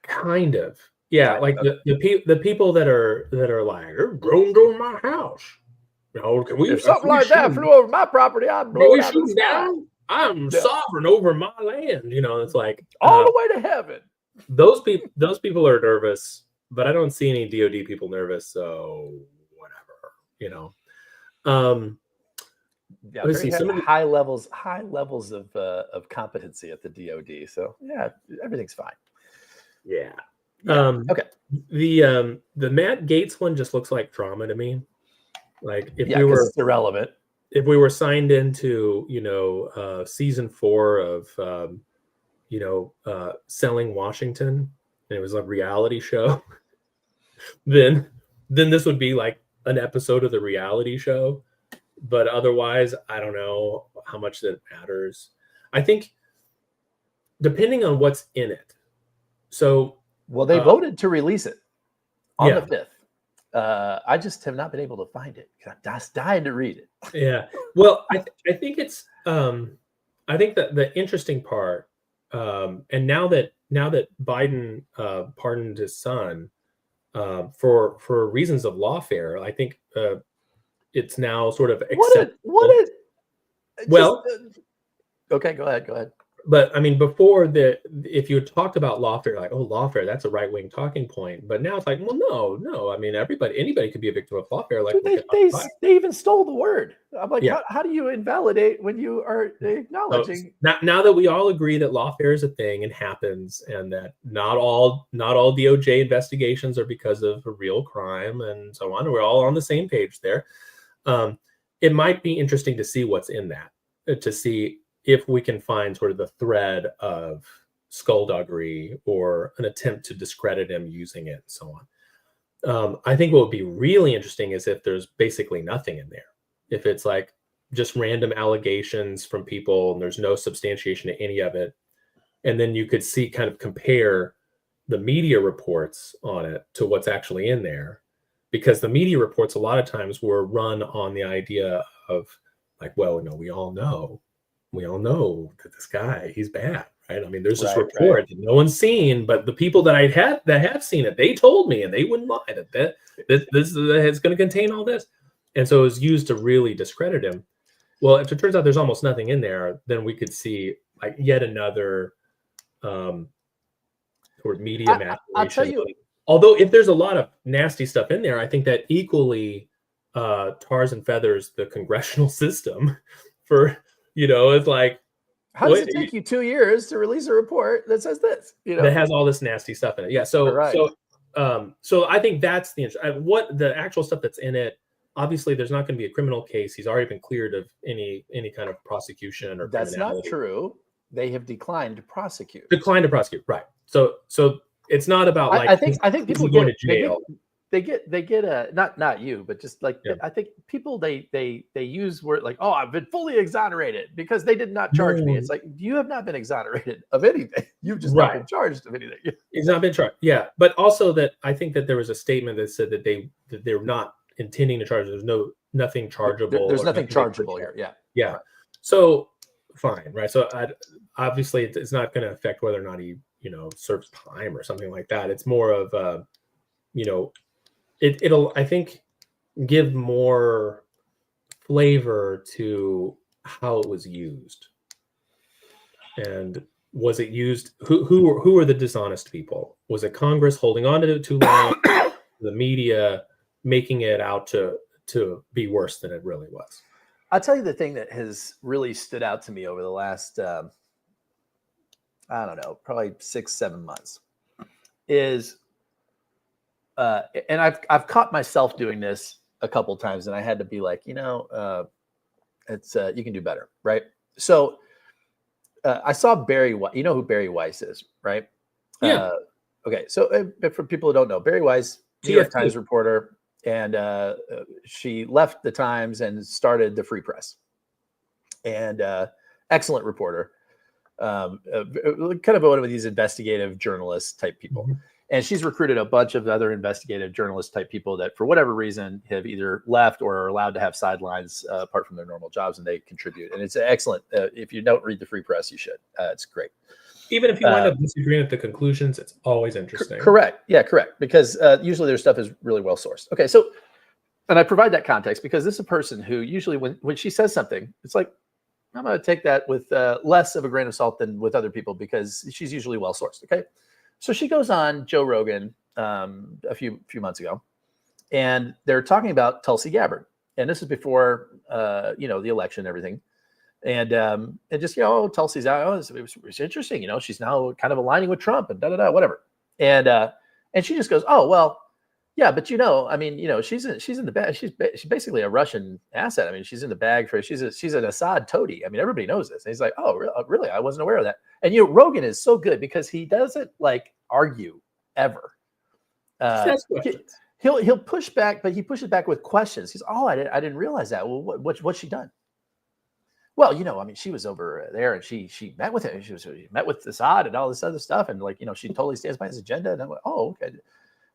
Kind of, yeah. Like the people that are like, you're growing over my house. Can we? If something like that flew over my property, I'd blow it out of the sky. Down? I'm sovereign over my land. It's like all the way to heaven. Those people are nervous, but I don't see any DoD people nervous. So whatever, Yeah, let's see. Some high levels of competency at the DoD. So yeah, everything's fine. Yeah. Okay. The Matt Gaetz one just looks like drama to me. Like if we were it's irrelevant. If we were signed into season 4 of Selling Washington, and it was a reality show, then this would be like an episode of the reality show. But otherwise, I don't know how much that matters. I think depending on what's in it. So they voted to release it on the 5th. I just have not been able to find it because I'm just dying to read it. Yeah. Well, I think it's I think that the interesting part, and now that Biden pardoned his son for reasons of lawfare, I think it's now sort of acceptable. Okay, go ahead. but I mean, before if you had talked about lawfare, like, oh, lawfare, that's a right-wing talking point. But now it's like, well, no. I mean, anybody could be a victim of lawfare. Like, Dude, look at they even stole the word. I'm like, yeah. how do you invalidate when you are So acknowledging? now that we all agree that lawfare is a thing and happens, and that not all DOJ investigations are because of a real crime and so on, we're all on the same page there. It might be interesting to see what's in that, to see if we can find sort of the thread of skullduggery or an attempt to discredit him using it and so on. I think what would be really interesting is if there's basically nothing in there. If it's like just random allegations from people and there's no substantiation to any of it. And then you could kind of compare the media reports on it to what's actually in there. Because the media reports a lot of times were run on the idea of like, well, we all know that this guy, he's bad, right? I mean, there's this report that no one's seen, but the people that have seen it, they told me, and they wouldn't lie that this is going to contain all this. And so it was used to really discredit him. Well, if it turns out there's almost nothing in there, then we could see like yet another sort of media manipulation. I'll tell you. Although if there's a lot of nasty stuff in there, I think that equally tars and feathers the congressional system for, it's like, how does it take you 2 years to release a report that says this? That has all this nasty stuff in it. Yeah. So I think that's what the actual stuff that's in it. Obviously, there's not going to be a criminal case. He's already been cleared of any kind of prosecution or. That's not true. They have declined to prosecute. Right. So it's not about like. I think people going to jail. They get a not you, but just like I think people they use word like, oh, I've been fully exonerated because they did not charge me. It's like, you have not been exonerated of anything. You've just not been charged of anything. It's not been charged. Yeah, but also that I think that there was a statement that said that they're not intending to charge. There's nothing chargeable. There's nothing chargeable here. Yeah. Right. So fine, right? So obviously it's not going to affect whether or not he serves time or something like that. It's more of it'll I think give more flavor to how it was used. And was it used? Who were the dishonest people? Was it Congress holding on to it too long? The media making it out to be worse than it really was? I'll tell you the thing that has really stood out to me over the last I don't know, probably 6-7 months is and I've caught myself doing this a couple times, and I had to be like, it's you can do better, right? So I saw Barry Weiss. You know who Barry Weiss is, right? Yeah. Okay, so for people who don't know, Barry Weiss, New York Times reporter, and she left the Times and started the Free Press, and excellent reporter, kind of one of these investigative journalist type people. Mm-hmm. And she's recruited a bunch of other investigative journalist type people that, for whatever reason, have either left or are allowed to have sidelines apart from their normal jobs, and they contribute. And it's excellent. If you don't read the Free Press, you should. It's great. Even if you wind up disagreeing with the conclusions, it's always interesting. Correct. Yeah, correct. Because usually their stuff is really well sourced. Okay, so, and I provide that context because this is a person who usually when she says something, it's like, I'm going to take that with less of a grain of salt than with other people because she's usually well sourced. Okay. So she goes on Joe Rogan a few months ago, and they're talking about Tulsi Gabbard, and this is before the election and everything, and just Tulsi's out. Oh, it's interesting, she's now kind of aligning with Trump and whatever, and she just goes, oh well, yeah, but she's in the bag. She's basically a Russian asset. I mean, she's in the bag for she's an Assad toady. I mean, everybody knows this. And he's like, oh, really? I wasn't aware of that. And Rogan is so good because he doesn't like argue ever. He'll push back, but he pushes back with questions. He's I didn't realize that. Well, what's she done? Well, she was over there and she met with him. She met with Assad and all this other stuff, and she totally stands by his agenda. And I'm like, oh, okay.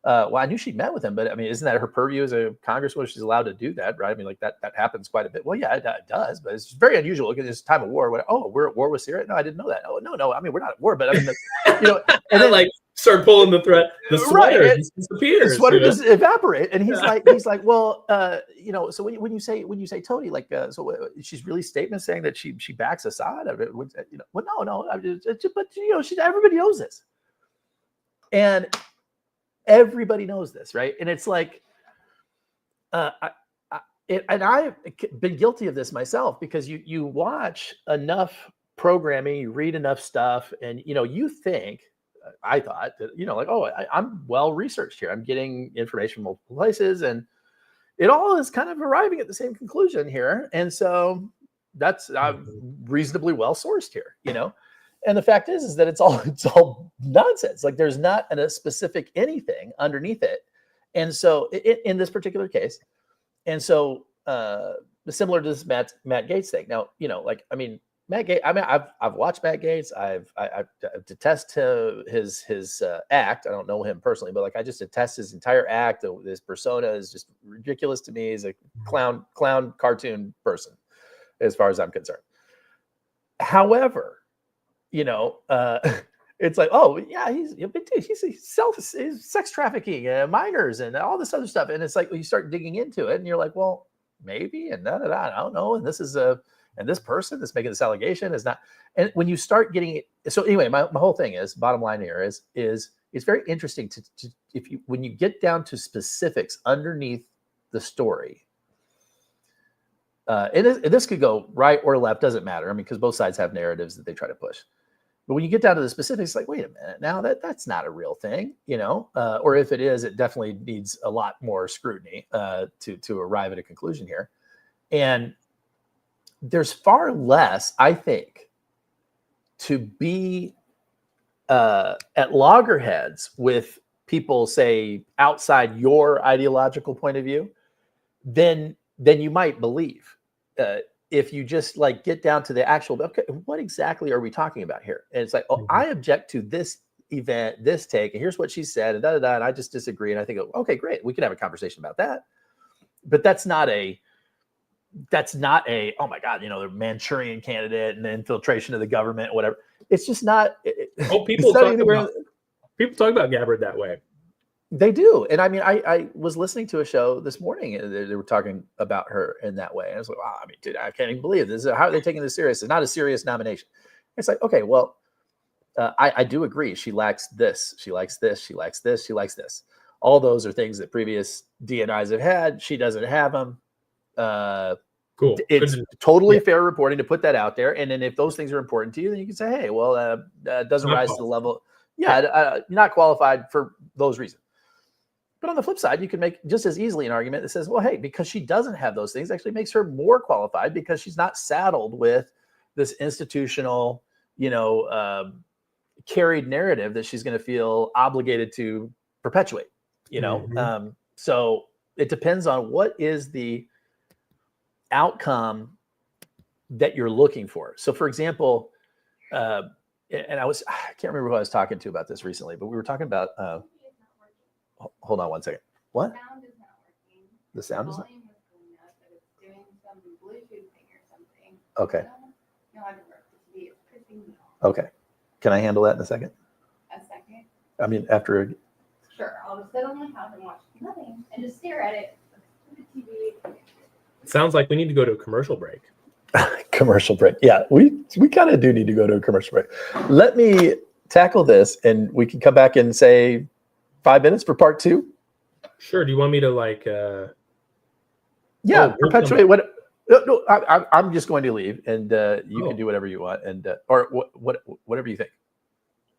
Well, I knew she'd met with him, but I mean, isn't that her purview as a congresswoman? She's allowed to do that, right? I mean, like that happens quite a bit. Well, yeah, it does, but it's very unusual. Look at this time of war. We're at war with Syria. No, I didn't know that. Oh, no. I mean, we're not at war, but I mean, and then like Start pulling the thread. The Right. sweater just His disappears. sweater You know? just evaporate, and he's Yeah. like, well, so when you say Tony, like, she's really statement saying that she backs Assad. Well, no, but everybody knows this, and everybody knows this, right? And it's like, and I've been guilty of this myself, because you watch enough programming, you read enough stuff, and you think, I thought that, like, oh, I'm well researched here. I'm getting information from multiple places, and it all is kind of arriving at the same conclusion here. And so that's reasonably well sourced here, And the fact is that it's all nonsense. Like, there's not a specific anything underneath it. And so in this particular case, and so similar to this Matt Gaetz thing. Now, Matt Gaetz. I've watched Matt Gaetz. I detest his act. I don't know him personally, but I just detest his entire act. This persona is just ridiculous to me. He's a clown cartoon person, as far as I'm concerned. However, it's like, oh yeah, he's sex trafficking minors and all this other stuff, and it's like, you start digging into it, and you're like, well, maybe, and I don't know, and this person that's making this allegation is not. And when you start getting it, so anyway, my whole thing is, bottom line here is it's very interesting to when you get down to specifics underneath the story. And this could go right or left, doesn't matter. Because both sides have narratives that they try to push. But when you get down to the specifics, like, wait a minute, now that's not a real thing, or if it is, it definitely needs a lot more scrutiny to arrive at a conclusion here. And there's far less, I think, to be at loggerheads with people, say, outside your ideological point of view, than you might believe. If you just get down to the actual, okay, what exactly are we talking about here? And it's like, oh, I object to this event, this take, and here's what she said, and and I just disagree. And I think, okay, great, we can have a conversation about that. But that's not a, oh my God, the Manchurian candidate and the infiltration of the government, whatever. It's just not. People talk about Gabbard that way. They do. And I was listening to a show this morning, and they were talking about her in that way. And I was like, wow, dude, I can't even believe this. How are they taking this serious? It's not a serious nomination. It's like, okay, well, I do agree. She lacks this. She likes this. She likes this. She likes this. All those are things that previous DNIs have had. She doesn't have them. Cool. It's totally fair reporting to put that out there. And then if those things are important to you, then you can say, hey, well, it doesn't rise to the level. Yeah, not qualified for those reasons. But on the flip side, you can make just as easily an argument that says, well, hey, because she doesn't have those things, actually makes her more qualified, because she's not saddled with this institutional, carried narrative that she's going to feel obligated to perpetuate, So it depends on what is the outcome that you're looking for. So, for example, and I can't remember who I was talking to about this recently, but we were talking about, hold on one second. What? Sound is not working. The sound is not. Volume is going up, but it's doing some Bluetooth thing or something. Okay. No, I don't work. It's pissing me off. Okay. Can I handle that in a second? A second? After. Sure. I'll just sit on my couch and watch nothing and just stare at it. The TV. It sounds like we need to go to a commercial break. Commercial break. Yeah, we kind of do need to go to a commercial break. Let me tackle this, and we can come back and say 5 minutes for part 2. Sure. Do you want me to perpetuate what? No, I'm just going to leave, and you can do whatever you want, and or whatever you think.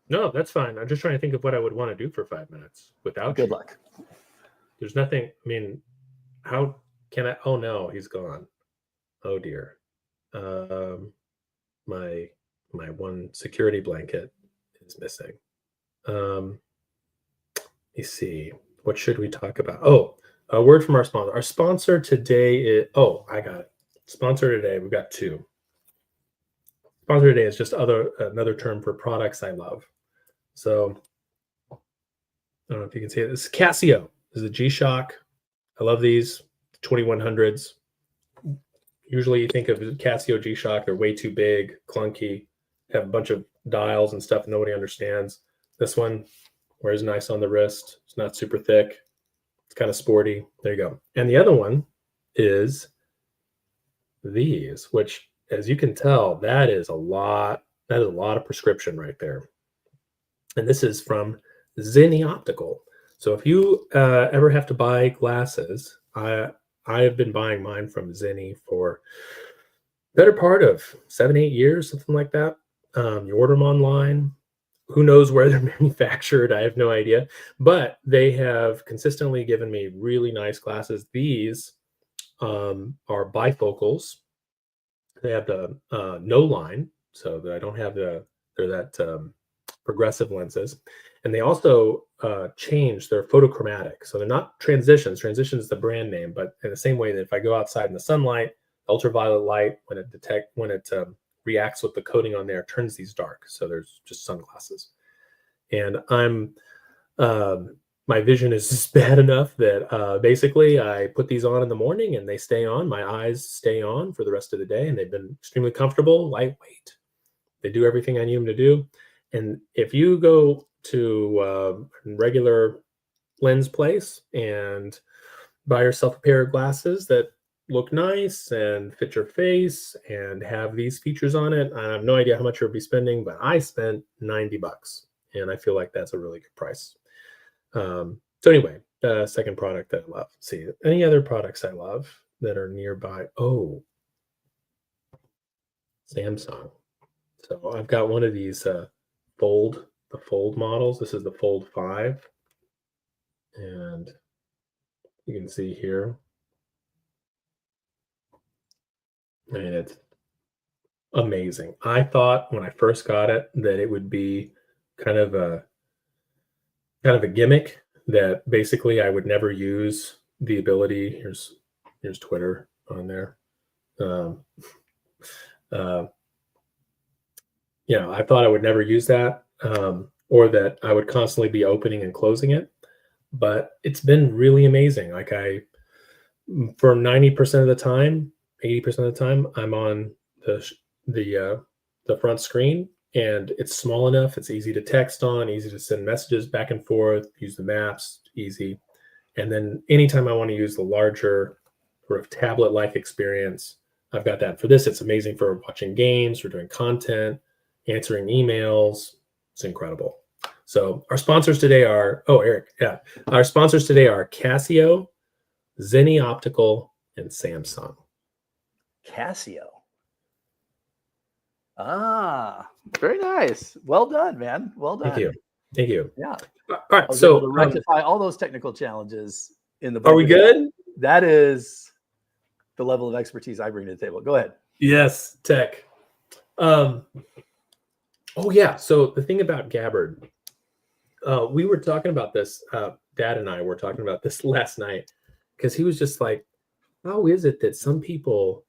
No, that's fine. I'm just trying to think of what I would want to do for 5 minutes without. Good luck. There's nothing. How can I? Oh no, he's gone. Oh dear. My one security blanket is missing. Let me see. What should we talk about? Oh, a word from our sponsor. Our sponsor today is, I got it. Sponsor today, we've got 2. Sponsor today is just another term for products I love. So I don't know if you can see it. This is Casio. This is a G-Shock. I love these 2100s. Usually you think of Casio G-Shock, they're way too big, clunky, have a bunch of dials and stuff nobody understands. This one, wears nice on the wrist. It's not super thick. It's kind of sporty. There you go. And the other one is these, which, as you can tell, that is a lot of prescription right there. And this is from Zenni Optical. So if you ever have to buy glasses, I have been buying mine from Zenni for better part of 7-8 years, something like that. You order them online. Who knows where they're manufactured? I have no idea. But they have consistently given me really nice glasses. These are bifocals. They have the no line, so that I don't have they're that progressive lenses. And they also change, they're photochromatic. So they're not transitions. Transition is the brand name, but in the same way that if I go outside in the sunlight, ultraviolet light, when it reacts with the coating on there, turns these dark. So there's just sunglasses. And my vision is just bad enough that basically I put these on in the morning and they stay on. My eyes stay on for the rest of the day, and they've been extremely comfortable, lightweight. They do everything I need them to do. And if you go to a regular lens place and buy yourself a pair of glasses that look nice and fit your face and have these features on it, I have no idea how much you'll be spending, but I spent $90, and I feel like that's a really good price. So anyway, the second product that I love. Let's see, any other products I love that are nearby? Oh, Samsung. So I've got one of these fold models. This is the Fold 5, and you can see here, I mean, it's amazing. I thought when I first got it that it would be kind of a gimmick, that basically I would never use the ability. Here's Twitter on there. I thought I would never use that, or that I would constantly be opening and closing it. But it's been really amazing. Like for 90% of the time, 80% of the time, I'm on the front screen, and it's small enough. It's easy to text on, easy to send messages back and forth, use the maps, easy. And then anytime I want to use the larger sort of tablet-like experience, I've got that. For this, it's amazing for watching games, for doing content, answering emails. It's incredible. So our sponsors today are, Eric, yeah. Our sponsors today are Casio, Zenni Optical, and Samsung. Casio. Very nice. Well done, man. Well done. Thank you. Yeah. All right. I was So able to rectify all those technical challenges in the are we good? That is the level of expertise I bring to the table. Go ahead. Yes, tech. So the thing about Gabbard, we were talking about this, Dad and I were talking about this last night, because he was just like, how is it that some people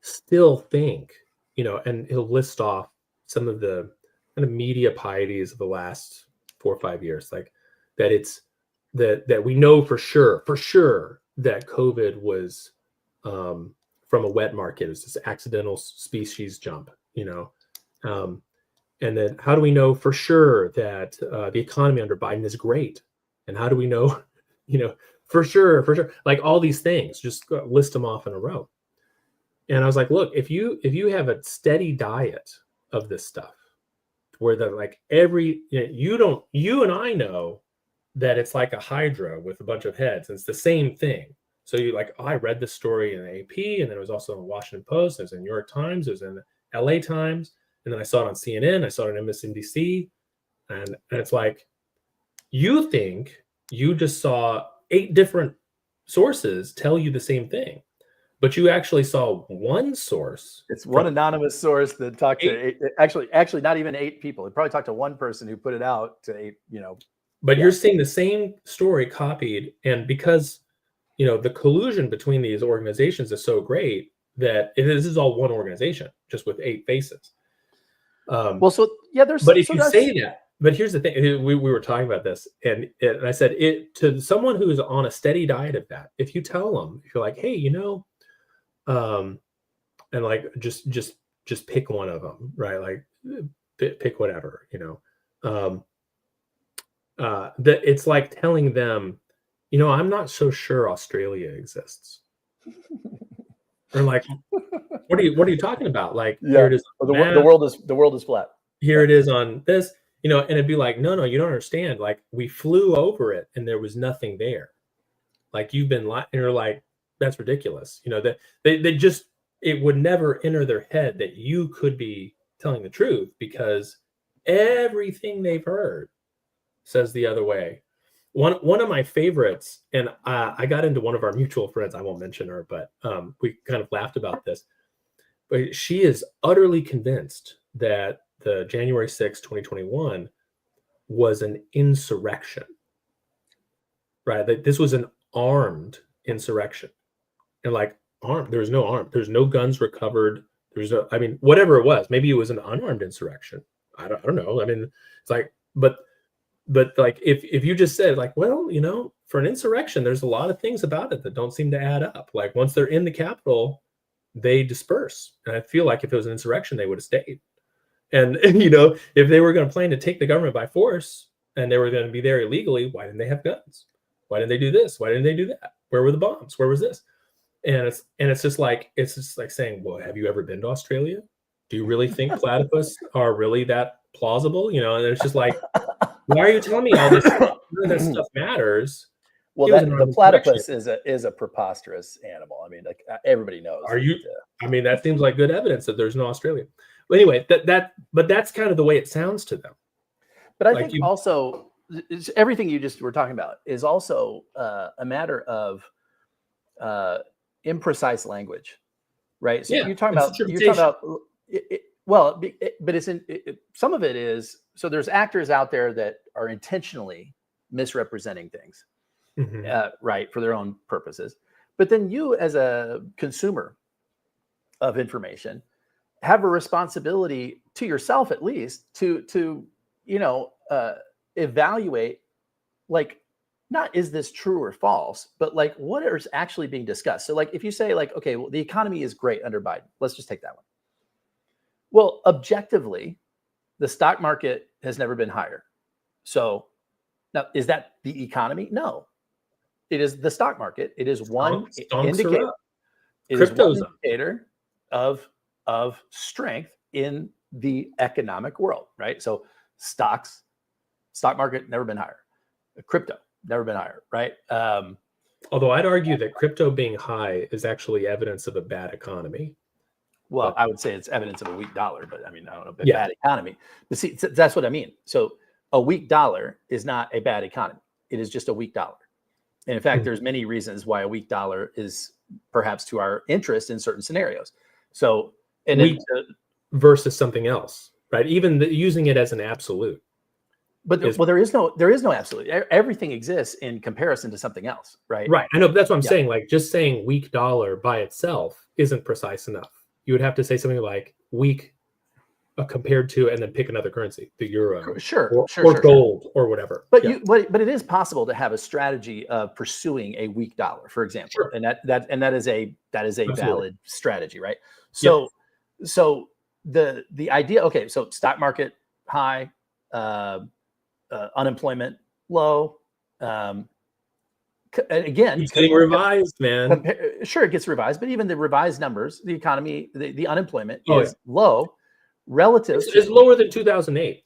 still think, and he'll list off some of the kind of media pieties of the last 4 or 5 years, like that it's that we know for sure that COVID was from a wet market. It was this accidental species jump, and then how do we know for sure that the economy under Biden is great? And how do we know, for sure, like all these things, just list them off in a row. And I was like, look, if you have a steady diet of this stuff, where you and I know that it's like a hydra with a bunch of heads, and it's the same thing. So I read this story in the AP, and then it was also in the Washington Post, it was in New York Times, it was in the LA Times, and then I saw it on CNN, I saw it on MSNBC, and it's like, you think you just saw 8 different sources tell you the same thing, but you actually saw one source. It's one anonymous source that talked to 8, actually not even 8 people. It probably talked to one person who put it out to 8, But you're seeing the same story copied, and because the collusion between these organizations is so great that this is all one organization, just with 8 faces. There's. But if you say that, but here's the thing: we were talking about this, and I said it to someone who is on a steady diet of that. If you tell them, if you're like, hey, and like just pick one of them, right? Like pick whatever, that it's like telling them, I'm not so sure Australia exists. Or like, what are you talking about? Like, here Yeah. it is on the The map, world is flat. here it is on this, and it'd be like, no, you don't understand. Like, we flew over it and there was nothing there. Like, you've been lying. And you're like, that's ridiculous. That they just, it would never enter their head that you could be telling the truth, because everything they've heard says the other way. One of my favorites, and I got into one of our mutual friends. I won't mention her, but we kind of laughed about this. But she is utterly convinced that the January 6, 2021 was an insurrection, right? That this was an armed insurrection. And like, armed, there was no arm. There's no guns recovered. There's no, I mean, whatever it was, maybe it was an unarmed insurrection. I don't know. I mean, it's like, but like, if you just said like, well, for an insurrection, there's a lot of things about it that don't seem to add up. Like, once they're in the Capitol, they disperse. And I feel like if it was an insurrection, they would have stayed. And if they were going to plan to take the government by force and they were going to be there illegally, why didn't they have guns? Why didn't they do this? Why didn't they do that? Where were the bombs? Where was this? And it's just like saying, well, have you ever been to Australia? Do you really think platypus are really that plausible? And it's just like, why are you telling me all this stuff? None of that stuff matters. Well, the platypus is a preposterous animal. I mean, like, everybody knows. I mean, that seems like good evidence that there's no Australia. But anyway, but that's kind of the way it sounds to them. But I think also everything you just were talking about is also a matter of imprecise language, right? So you're talking about but it's some of it is, so there's actors out there that are intentionally misrepresenting things, right, for their own purposes. But then you, as a consumer of information, have a responsibility to yourself, at least, to evaluate, like, not is this true or false, but like, what is actually being discussed. So like, if you say like, okay, well, the economy is great under Biden, let's just take that one. Well, objectively, the stock market has never been higher. So now, is that the economy? No, it is the stock market. It is one indicator. It is one indicator of strength in the economic world, right? So stock market, never been higher. Crypto, never been higher, right? Although I'd argue that crypto being high is actually evidence of a bad economy. Well, I would say it's evidence of a weak dollar, but I mean, I don't know, bad economy. But see, that's what I mean. So a weak dollar is not a bad economy. It is just a weak dollar. And in fact, there's many reasons why a weak dollar is perhaps to our interest in certain scenarios. So, and weak versus something else, right? Even using it as an absolute. But there is no absolute. Everything exists in comparison to something else, right? Right. I know, but that's what I'm saying. Like, just saying weak dollar by itself isn't precise enough. You would have to say something like weak compared to, and then pick another currency, the euro, or gold, or whatever. But but it is possible to have a strategy of pursuing a weak dollar, for example, and that is a valid strategy, right? So the idea, okay, so stock market high, unemployment low. Again, it's getting revised, man. Sure, it gets revised, but even the revised numbers, the economy, the unemployment is low relative. It's lower than 2008.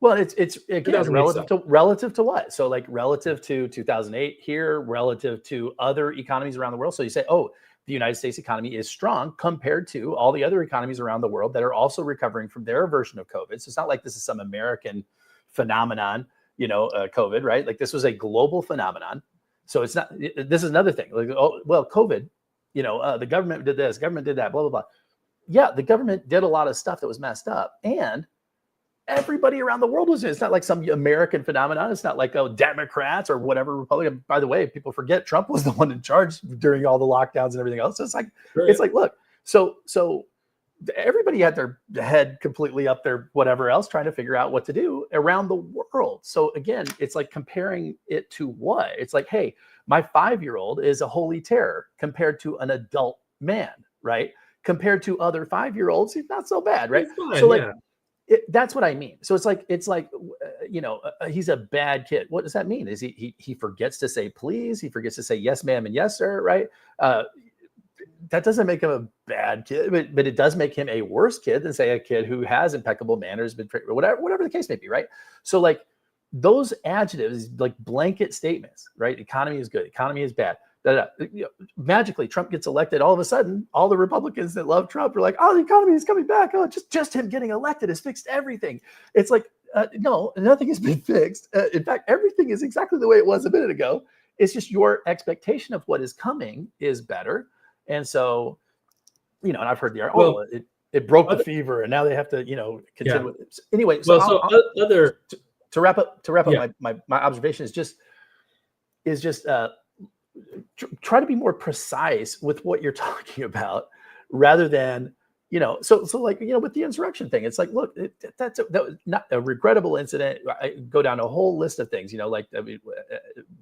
Well, it's again relative to what? So like relative to 2008 here, relative to other economies around the world. So you say, oh, the United States economy is strong compared to all the other economies around the world that are also recovering from their version of COVID. So it's not like this is some American phenomenon, COVID, right? Like, this was a global phenomenon. So it's not, this is another thing. Like, oh, well, COVID, the government did this, government did that, blah, blah, blah. Yeah, the government did a lot of stuff that was messed up. And everybody around the world was, it's not like some American phenomenon. It's not like, oh, Democrats or whatever Republican. By the way, people forget Trump was the one in charge during all the lockdowns and everything else. So it's like, It's like, look, so everybody had their head completely up there, whatever else, trying to figure out what to do around the world. So again, it's like comparing it to what? It's like, hey, my 5-year-old is a holy terror compared to an adult man, right? Compared to other 5-year-olds, he's not so bad, right? Fine, so like, that's what I mean. So it's like, he's a bad kid. What does that mean? Is he forgets to say please? He forgets to say yes, ma'am, and yes, sir, right? That doesn't make him a bad kid, but it does make him a worse kid than, say, a kid who has impeccable manners, whatever the case may be, right? So like those adjectives, like blanket statements, right? Economy is good, economy is bad. Magically, Trump gets elected. All of a sudden, all the Republicans that love Trump are like, "Oh, the economy is coming back. Oh, just him getting elected has fixed everything." It's like, no, nothing has been fixed. In fact, everything is exactly the way it was a minute ago. It's just your expectation of what is coming is better. And so, and I've heard it broke the fever, and now they have to, contend with it. Anyway, so to wrap up Yeah. my observation is just try to be more precise with what you're talking about, rather than, so like, with the insurrection thing, it's like, look, that was not a regrettable incident. I go down a whole list of things, like,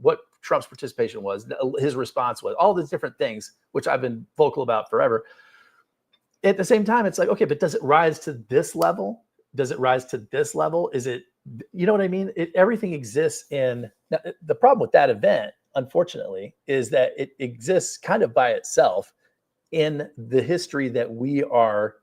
what Trump's participation was, his response was, all these different things, which I've been vocal about forever. At the same time, it's like, okay, but does it rise to this level? Does it rise to this level? Is it, you know what I mean? Everything exists in, the problem with that event, unfortunately, is that it exists kind of by itself in the history that we are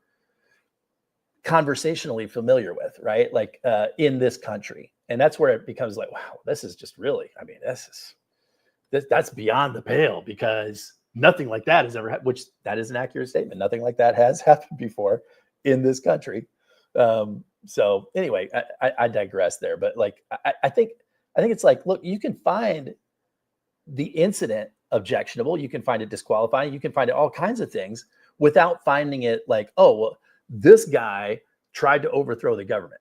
conversationally familiar with, right? Like, in this country. And that's where it becomes like, wow, this is just really, I mean, that's beyond the pale, because nothing like that has ever happened, which that is an accurate statement. Nothing like that has happened before in this country. So anyway, I digress there, but like, I think it's like, look, you can find the incident objectionable, you can find it disqualifying, you can find it all kinds of things without finding it like, oh, well, this guy tried to overthrow the government.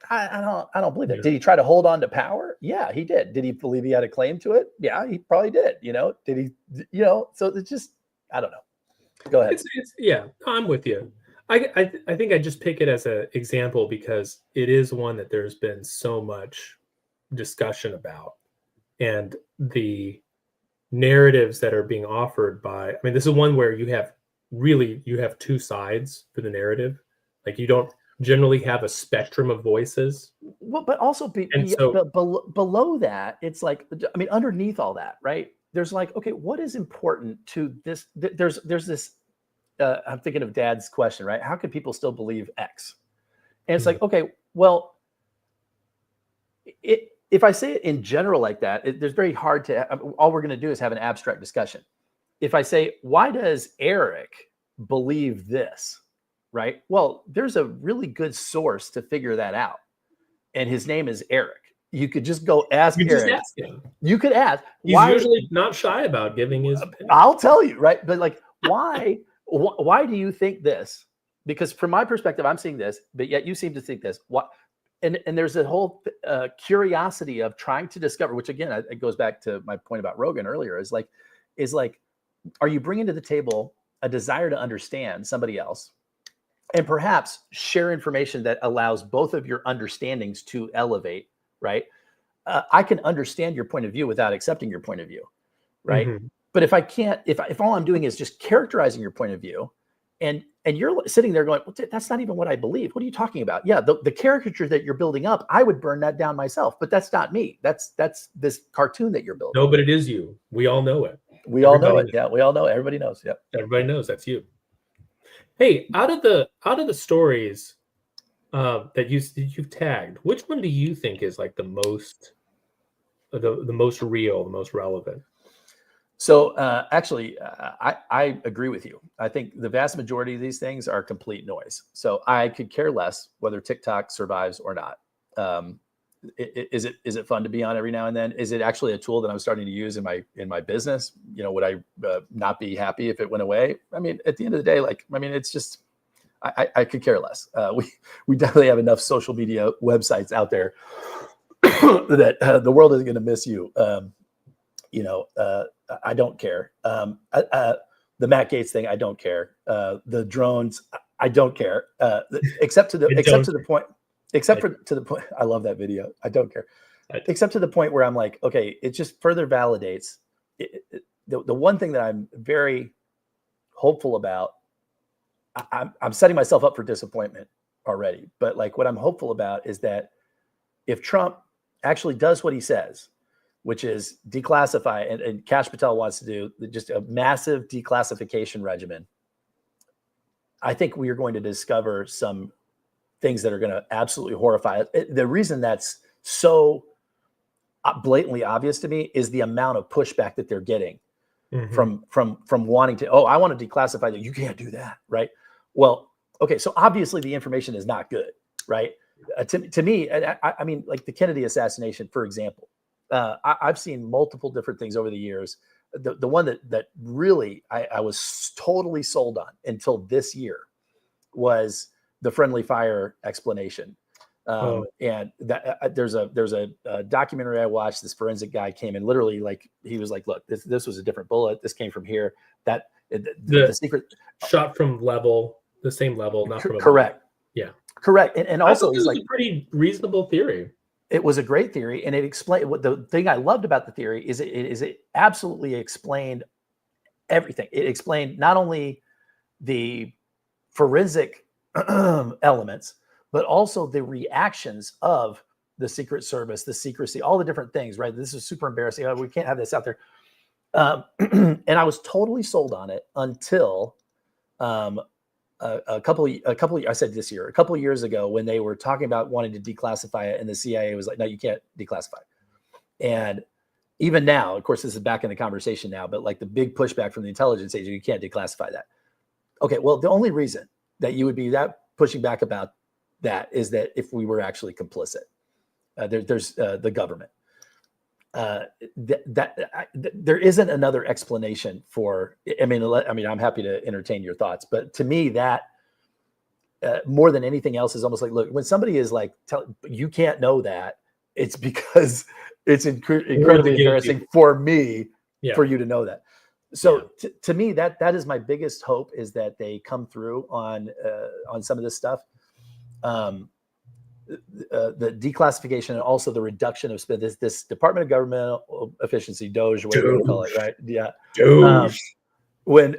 I don't believe that. Did he try to hold on to power? Yeah, he did. Did he believe he had a claim to it? Yeah, he probably did. Did he? So it's just, I don't know. Go ahead. Yeah, I'm with you. I think I just pick it as an example because it is one that there's been so much discussion about, and the narratives that are being offered by, I mean, this is one where you have two sides for the narrative. Like, you don't generally have a spectrum of voices. Well, but also below that, it's like, I mean, underneath all that, right? There's like, okay, what is important to this? There's this, I'm thinking of Dad's question, right? How could people still believe X? And it's like, okay, well, if I say it in general like that, there's very hard to, all we're going to do is have an abstract discussion. If I say, why does Eric believe this? Right? Well, there's a really good source to figure that out. And his name is Eric. You could just go ask Eric. Just ask him. You could ask. He's usually not shy about giving his opinion. I'll tell you, right? But like, why do you think this? Because from my perspective, I'm seeing this, but yet you seem to think this. What? And there's a whole curiosity of trying to discover, which again, it goes back to my point about Rogan earlier, is like, are you bringing to the table a desire to understand somebody else and perhaps share information that allows both of your understandings to elevate, right? I can understand your point of view without accepting your point of view, right? Mm-hmm. But if I can't, if all I'm doing is just characterizing your point of view, and you're sitting there going, well, that's not even what I believe. What are you talking about? Yeah, the caricature that you're building up, I would burn that down myself, but that's not me. That's this cartoon that you're building. No, but it is you. We all know it. All know it. Yeah, we all know it. Everybody knows. Yeah, everybody knows that's you. Hey, out of the stories that you've tagged, which one do you think is like the most real, the most relevant? So actually, I agree with you. I think the vast majority of these things are complete noise. So I could care less whether TikTok survives or not. Is it fun to be on every now and then? Is it actually a tool that I'm starting to use in my business? Would I not be happy if it went away? I mean, at the end of the day, it's just, I could care less. We definitely have enough social media websites out there that the world isn't going to miss you. I don't care. The Matt Gaetz thing, I don't care. The drones, I don't care. Except to the point. I love that video. I don't care. Except to the point where I'm like, okay, it just further validates the one thing that I'm very hopeful about. I'm setting myself up for disappointment already, but like what I'm hopeful about is that if Trump actually does what he says, which is declassify, and Kash Patel wants to do just a massive declassification regimen, I think we are going to discover some things that are going to absolutely horrify us. The reason that's so blatantly obvious to me is the amount of pushback that they're getting from wanting to, I want to declassify that. You can't do that, right? Well, okay, so obviously the information is not good, right? To me, I mean, like the Kennedy assassination, for example, I've seen multiple different things over the years. The one that really I was totally sold on until this year was the friendly fire explanation. And that there's a documentary I watched. This forensic guy came in, literally, like, he was like, look, this was a different bullet. This came from here. That the secret shot from the same level, not from correct. Yeah, correct. And also, it's like a pretty reasonable theory. It was a great theory, and it explained what the thing I loved about the theory is. It absolutely explained everything. It explained not only the forensic elements, but also the reactions of the Secret Service, the secrecy, all the different things, right? This is super embarrassing. We can't have this out there. And I was totally sold on it until a couple I said this year, a couple of years ago, when they were talking about wanting to declassify it, and the CIA was like, no, you can't declassify it. And even now, of course, this is back in the conversation now, but like the big pushback from the intelligence agent, you can't declassify that. Okay, well, the only reason that you would be that pushing back about that is that if we were actually complicit, there's the government. There isn't another explanation for. I mean, I'm happy to entertain your thoughts, but to me, that more than anything else is almost like, look, when somebody is like, you can't know that, it's because it's incredibly embarrassing for me for you to know that. So to me, that is my biggest hope, is that they come through on some of this stuff. The declassification, and also the reduction of spend, this Department of Governmental Efficiency, DOGE, whatever you call it, right? Yeah. DOGE. When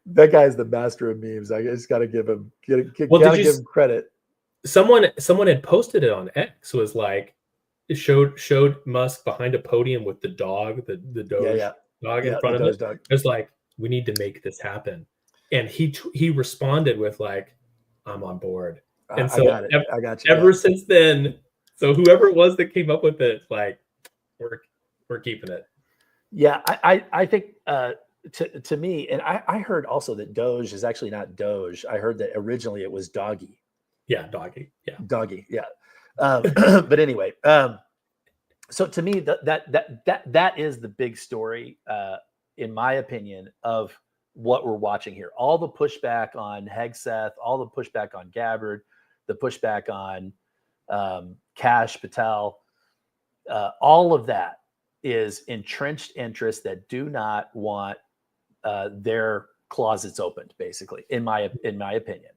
that guy is the master of memes, I just got to give him, give him credit. Someone had posted it on X, was like, it showed Musk behind a podium with the dog, the DOGE dog in front of it. Dog. It was like, we need to make this happen. And he responded with like, I'm on board. And so I got you. Ever since then, so whoever it was that came up with it, like, we're keeping it. Yeah, I think to me, and I heard also that Doge is actually not Doge. I heard that originally it was Doggy. Yeah, Doggy. Yeah, Doggy. Yeah. But anyway, so to me, that is the big story, in my opinion, of what we're watching here. All the pushback on Hegseth, all the pushback on Gabbard, the pushback on Kash Patel, all of that is entrenched interests that do not want their closets opened, basically, in my opinion.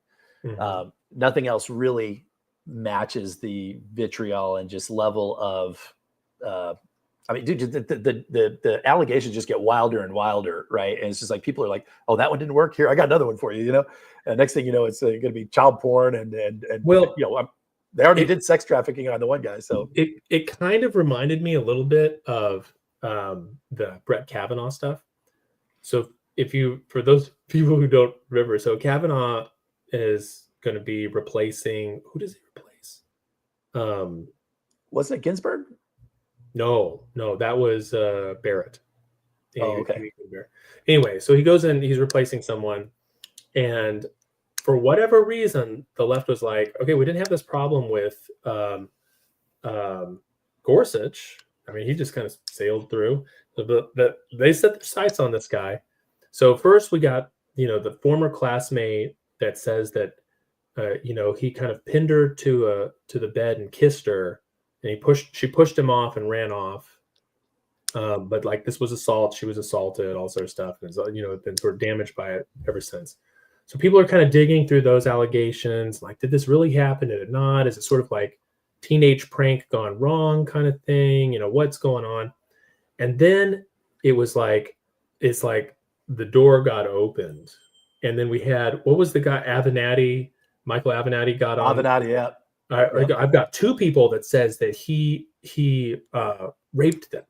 Mm-hmm. Nothing else really matches the vitriol and just level of I mean, dude, the allegations just get wilder and wilder, right? And it's just like, people are like, "Oh, that one didn't work. Here, I got another one for you." You know, and next thing you know, it's going to be child porn and well, you know, they already did sex trafficking on the one guy. So it kind of reminded me a little bit of the Brett Kavanaugh stuff. So for those people who don't remember, so Kavanaugh is going to be replacing, who does he replace? Was it Ginsburg? No, that was Barrett. Oh, okay. Anyway, so he goes in, he's replacing someone, and for whatever reason, the left was like, okay, we didn't have this problem with Gorsuch. I mean, he just kind of sailed through. They set their sights on this guy. So first we got, the former classmate that says that, he kind of pinned her to the bed and kissed her, and she pushed him off and ran off. But like, this was assault. She was assaulted, all sort of stuff. And been sort of damaged by it ever since. So people are kind of digging through those allegations. Like, did this really happen? Did it not? Is it sort of like teenage prank gone wrong kind of thing? What's going on? And then it's like the door got opened. And then we had, what was the guy, Michael Avenatti got on. Avenatti, yeah. I've got 2 people that says that he raped them.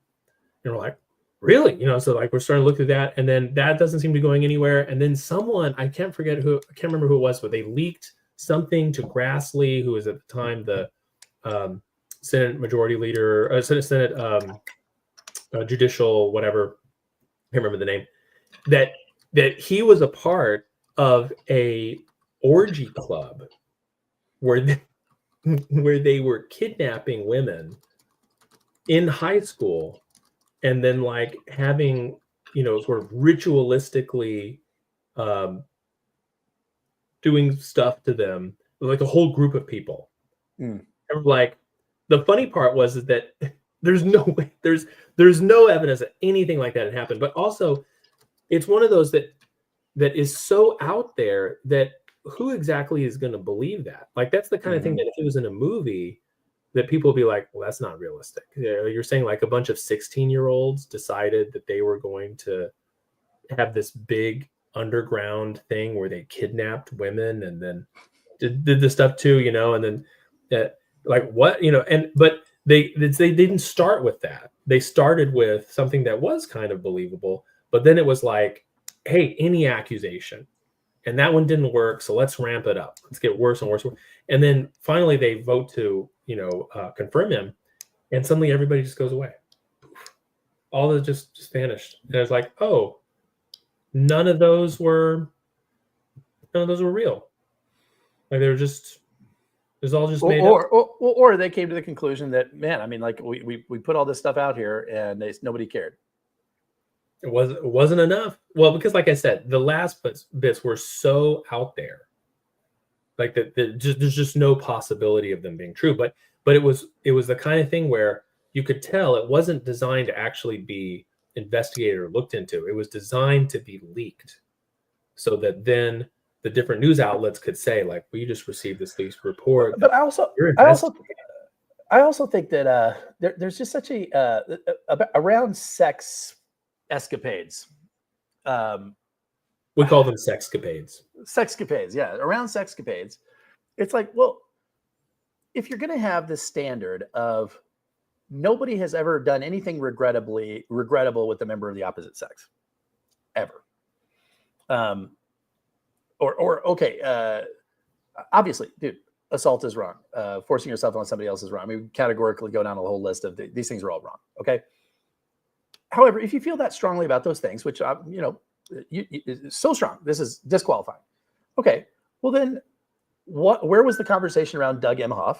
And we're like, really? You know, so like we're starting to look at that, and then that doesn't seem to be going anywhere. And then someone, I can't remember who it was, but they leaked something to Grassley, who was at the time the Senate Majority Leader, Senate Judicial, whatever, I can't remember the name, that he was a part of a orgy club where they were kidnapping women in high school and then like having, you know, sort of ritualistically doing stuff to them, like a whole group of people. And like the funny part was is that there's no way, there's no evidence that anything like that had happened. But also, it's one of those that is so out there that who exactly is going to believe that? Like that's the kind of thing that if it was in a movie, that people would be like, well, that's not realistic. You're saying like a bunch of 16-year-olds decided that they were going to have this big underground thing where they kidnapped women and then did the stuff too, you know, and then like what, you know, but they didn't start with that. They started with something that was kind of believable, but then it was like, hey, any accusation. And that one didn't work, so let's ramp it up. Let's get worse and worse. And then finally they vote to, you know, confirm him, and suddenly everybody just goes away. All of it just vanished. And I was like, oh, none of those were real. Like they were just, it was all just made up. Or they came to the conclusion that, man, I mean, like we put all this stuff out here and nobody cared. It wasn't enough. Well, because like I said, the last bits were so out there, like that there's just no possibility of them being true. But it was the kind of thing where you could tell it wasn't designed to actually be investigated or looked into. It was designed to be leaked, so that then the different news outlets could say, like, "We just received this leaked report." But I also think that there's just such a around sex escapades. We call them sexcapades. Sexcapades, yeah, around sexcapades. It's like, well, if you're going to have this standard of nobody has ever done anything regrettable with a member of the opposite sex, ever. Obviously, dude, assault is wrong. Forcing yourself on somebody else is wrong. I mean, we categorically go down a whole list of these things are all wrong. Okay. However, if you feel that strongly about those things, which, you know, so strong, this is disqualifying. Okay. Well, then where was the conversation around Doug Emhoff?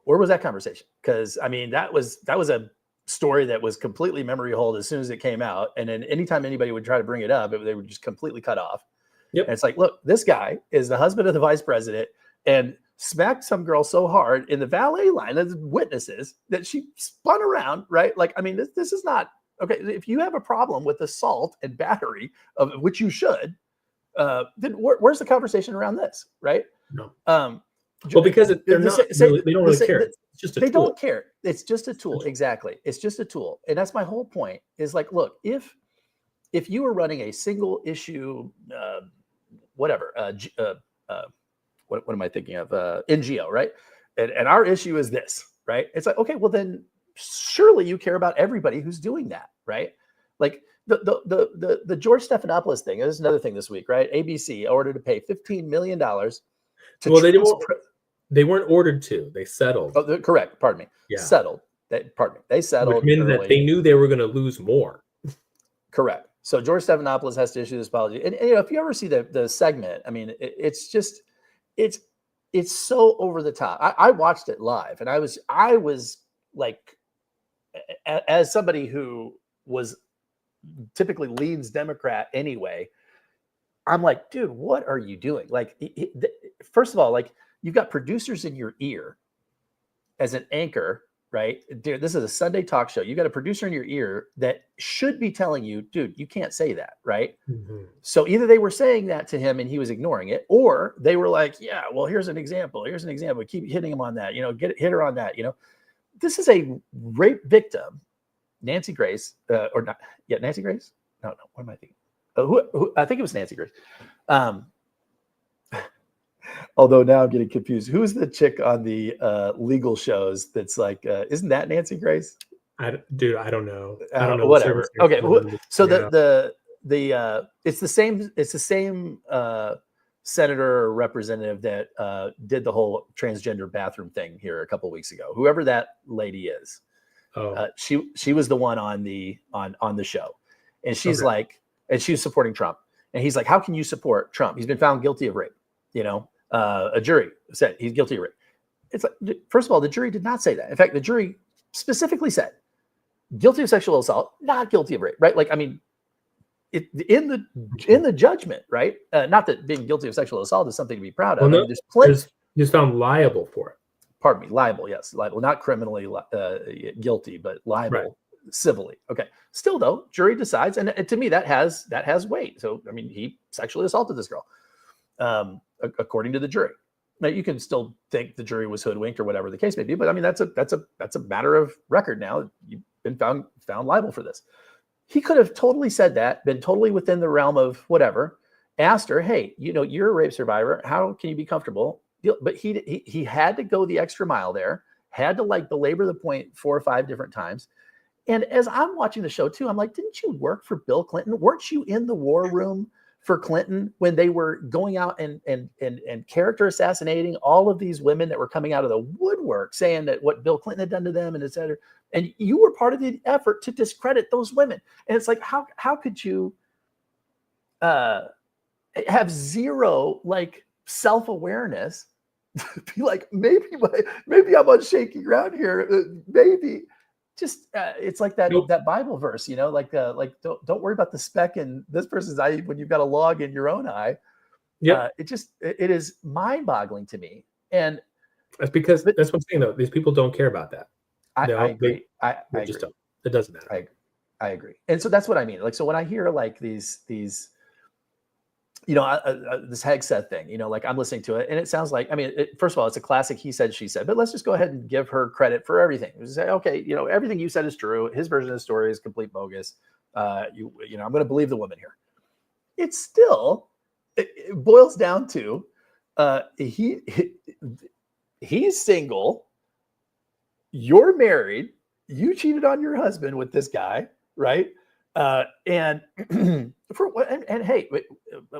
Where was that conversation? Because I mean, that was a story that was completely memory hold as soon as it came out. And then anytime anybody would try to bring it up, they would just completely cut off. Yep. And it's like, look, this guy is the husband of the vice president and smacked some girl so hard in the valet line of witnesses that she spun around, right? Like, I mean, this is not, okay. If you have a problem with assault and battery, of which you should, then where's the conversation around this, right? No. Well, because they don't really care. It's just a tool. They don't care. It's just a tool. Exactly. It's just a tool. And that's my whole point is like, look, if you were running a single issue, what am I thinking of? NGO, right? And our issue is this, right? It's like, okay, well then surely you care about everybody who's doing that, right? Like the George Stephanopoulos thing is another thing this week, right? ABC ordered to pay $15 million they weren't ordered to. They settled. Oh, correct. Pardon me. Yeah. Settled. They settled. Which means that they knew they were going to lose more. Correct. So George Stephanopoulos has to issue this apology. And you know, if you ever see the segment, I mean, it's so over the top. I watched it live, and I was like, as somebody who was typically leans Democrat anyway, I'm like, dude, what are you doing? Like, first of all, like, you've got producers in your ear as an anchor, right? Dude, this is a Sunday talk show. You got a producer in your ear that should be telling you, dude, you can't say that, right? Mm-hmm. So either they were saying that to him and he was ignoring it, or they were like, yeah, well, here's an example. Here's an example. Keep hitting him on that, you know, hit her on that, you know. This is a rape victim, Nancy Grace, or not? Yeah, Nancy Grace. No, what am I thinking? Who I think it was Nancy Grace. Although now I'm getting confused. Who's the chick on the legal shows that's like, isn't that Nancy Grace? Dude, I don't know. I don't know the Whatever. Okay. circumstances. So Yeah. it's the same senator or representative that did the whole transgender bathroom thing here a couple of weeks ago. Whoever that lady is, she was the one on the show, and she's Okay. like, and she was supporting Trump, and he's like, how can you support Trump? He's been found guilty of rape. A jury said he's guilty of rape. It's like, first of all, the jury did not say that. In fact, the jury specifically said guilty of sexual assault, not guilty of rape, right? Like, I mean, in the judgment, right? Not that being guilty of sexual assault is something to be proud of. Well, no, I mean, there's plenty. He's found liable for it. Pardon me, liable, yes, liable, not criminally guilty, but liable Right. civilly. Okay. Still, though, jury decides, and to me, that has weight. So, I mean, he sexually assaulted this girl, according to the jury. Now, you can still think the jury was hoodwinked or whatever the case may be, but I mean, that's a matter of record now. You've been found liable for this. He could have totally said that, been totally within the realm of whatever, asked her, hey, you're a rape survivor. How can you be comfortable? But he had to go the extra mile there, had to like belabor the point 4 or 5 different times. And as I'm watching the show too, I'm like, didn't you work for Bill Clinton? Weren't you in the war room for Clinton when they were going out and character assassinating all of these women that were coming out of the woodwork saying that what Bill Clinton had done to them and et cetera? And you were part of the effort to discredit those women. And it's like, how could you have zero like self-awareness? Be like, maybe I'm on shaky ground here. Maybe just it's like that that Bible verse, like don't worry about the speck in this person's eye when you've got a log in your own eye. Yeah, it is mind-boggling to me, and that's because that's what I'm saying though. These people don't care about that. I agree. I just agree. don't. It doesn't matter. I agree, and so that's what I mean. Like, so when I hear like these this Hegseth thing, like I'm listening to it and it sounds like, I mean, first of all, it's a classic he said, she said, but let's just go ahead and give her credit for everything. Just say, okay, everything you said is true. His version of the story is complete bogus. I'm going to believe the woman here. It's still, it boils down to he's single. You're married. You cheated on your husband with this guy, right? And hey,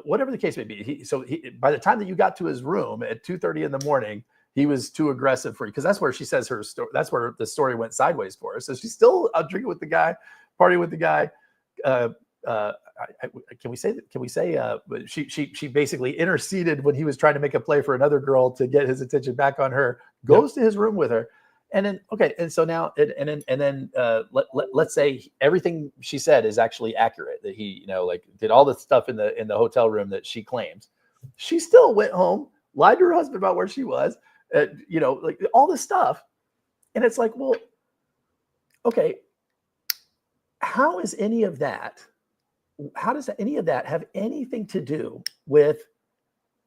whatever the case may be, by the time that you got to his room at 2:30 in the morning, he was too aggressive for you, because that's where she says her story. That's where the story went sideways for her. So she's still out drinking with the guy, partying with the guy. Can we say she basically interceded when he was trying to make a play for another girl to get his attention back on her. Goes to his room with her. And then, okay. And so now, let's say everything she said is actually accurate, that he, did all the stuff in the hotel room that she claims. She still went home, lied to her husband about where she was, like all this stuff. And it's like, well, okay. How does any of that have anything to do with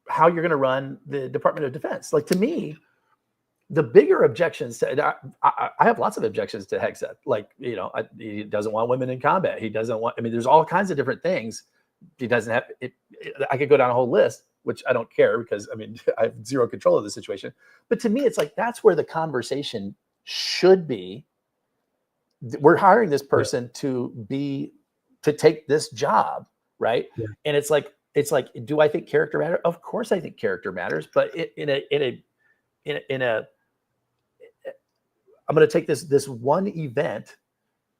how you're going to run the Department of Defense? Like, to me, the bigger objections to, I have lots of objections to Hegseth. Like, he doesn't want women in combat. He doesn't want, there's all kinds of different things. He doesn't have it. I could go down a whole list, which I don't care because I have zero control of the situation. But to me, it's like, that's where the conversation should be. We're hiring this person to take this job. Right. Yeah. And it's like, do I think character matters? Of course I think character matters, but I'm going to take this one event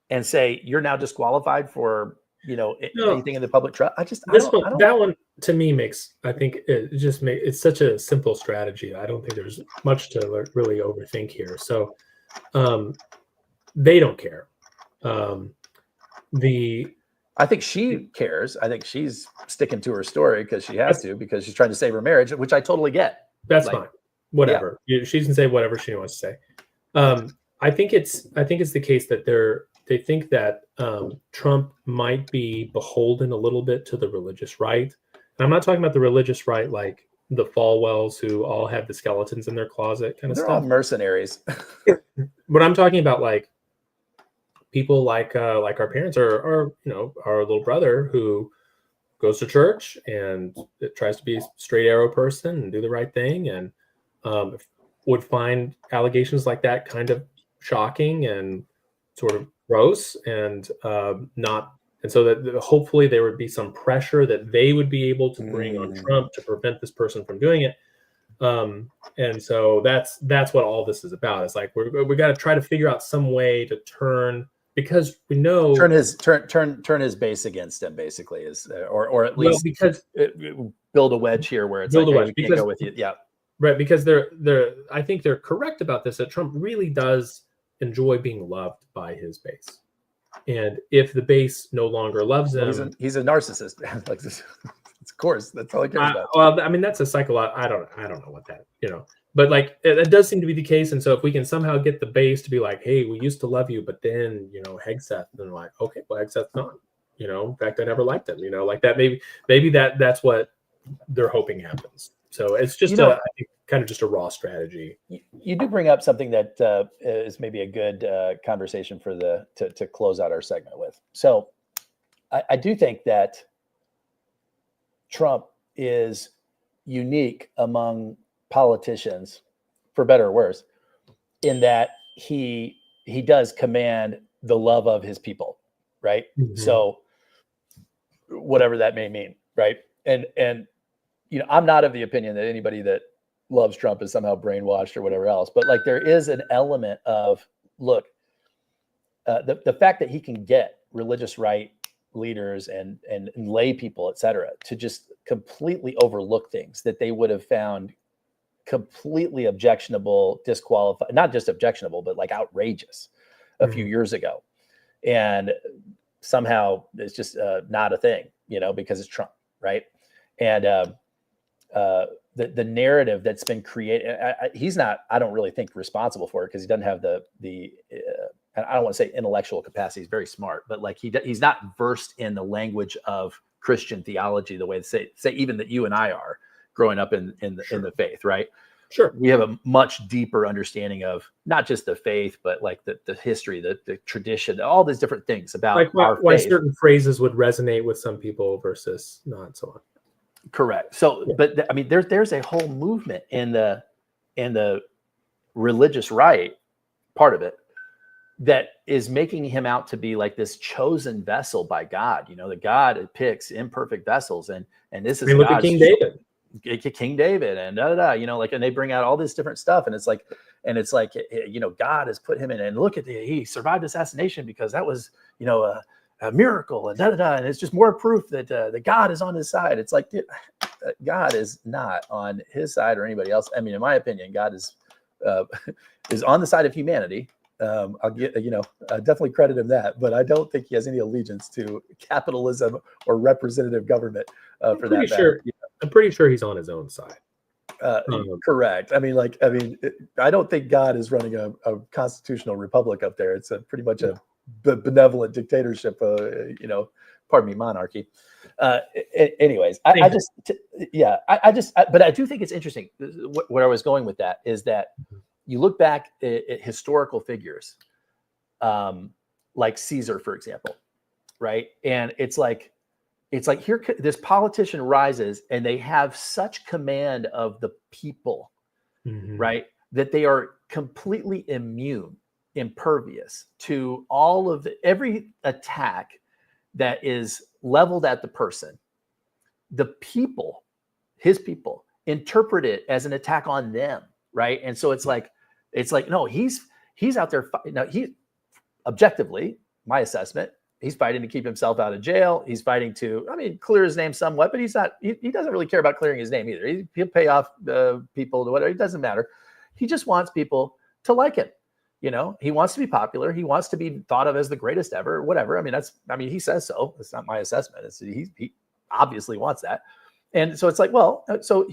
and say you're now disqualified for anything in the public trust. That one to me makes, I think it's such a simple strategy. I don't think there's much to really overthink here. So they don't care. I think she cares. I think she's sticking to her story because she has to, because she's trying to save her marriage, which I totally get. That's fine. Whatever. Yeah. She can say whatever she wants to say. I think it's the case that they think that Trump might be beholden a little bit to the religious right. And I'm not talking about the religious right like the Falwells who all have the skeletons in their closet kind of stuff. They're all mercenaries. But I'm talking about like people like our parents or our little brother who goes to church and it tries to be a straight arrow person and do the right thing, and would find allegations like that kind of shocking and sort of gross, and not. And so that hopefully there would be some pressure that they would be able to bring on Trump to prevent this person from doing it. And so that's what all this is about. It's like we got to try to figure out some way to turn, because we know turn his base against him, basically, is or at least because build a wedge here where it's build like, a hey, wedge, we can't go with you. Yeah, right. Because they're I think they're correct about this, that Trump really does enjoy being loved by his base. And if the base no longer loves him, well, he's a narcissist. Like this, of course, that's all he cares about. Well, I mean, that's a psychological. I don't know what that, but like it does seem to be the case. And so if we can somehow get the base to be like, hey, we used to love you, but then Hegseth, then like, okay, well, Hegseth's gone. In fact, I never liked him. Like that. Maybe that's what they're hoping happens. So it's just I think kind of just a raw strategy. You do bring up something that is maybe a good conversation for to close out our segment with. So I do think that Trump is unique among politicians, for better or worse, in that he does command the love of his people, right? Mm-hmm. So whatever that may mean, right? And I'm not of the opinion that anybody that loves Trump is somehow brainwashed or whatever else, but like there is an element of, look, the fact that he can get religious right leaders and lay people, et cetera, to just completely overlook things that they would have found completely objectionable, disqualified, not just objectionable, but like outrageous a few years ago. And somehow it's just not a thing, because it's Trump, right? And the narrative that's been created, he's not, I don't really think, responsible for it, because he doesn't have the I don't want to say intellectual capacity. He's very smart, but like he's not versed in the language of Christian theology the way say even that you and I are growing up in the faith, right? Sure. We have a much deeper understanding of not just the faith, but like the history, the tradition, all these different things about like why certain phrases would resonate with some people versus not so on. Correct. So, yeah. But I mean, there's a whole movement in the religious right part of it that is making him out to be like this chosen vessel by God. That God picks imperfect vessels, and this is look at King David. King David, and and they bring out all this different stuff, and it's like God has put him in, and look at he survived assassination because that was a miracle, and and it's just more proof that that God is on his side. It's like God is not on his side or anybody else. I mean, in my opinion, God is on the side of humanity. I'll get I definitely credit him that, but I don't think he has any allegiance to capitalism or representative government for that matter. I'm pretty sure he's on his own side. Correct. I mean, I don't think God is running a constitutional republic up there. It's pretty much a benevolent dictatorship, pardon me, monarchy. Anyways, but I do think it's interesting. What I was going with that is that you look back at historical figures, like Caesar, for example, right? And it's like here, this politician rises and they have such command of the people, right? That they are completely impervious to all of every attack that is leveled at the person. The people, his people, interpret it as an attack on them, right? And so it's like no, he's out there. He objectively, my assessment, he's fighting to keep himself out of jail. He's fighting to, clear his name somewhat, but he's not. He doesn't really care about clearing his name either. He'll pay off people to whatever. It doesn't matter. He just wants people to like him. He wants to be popular. He wants to be thought of as the greatest ever, whatever. He says so. It's not my assessment. He obviously wants that. And so it's like, well, so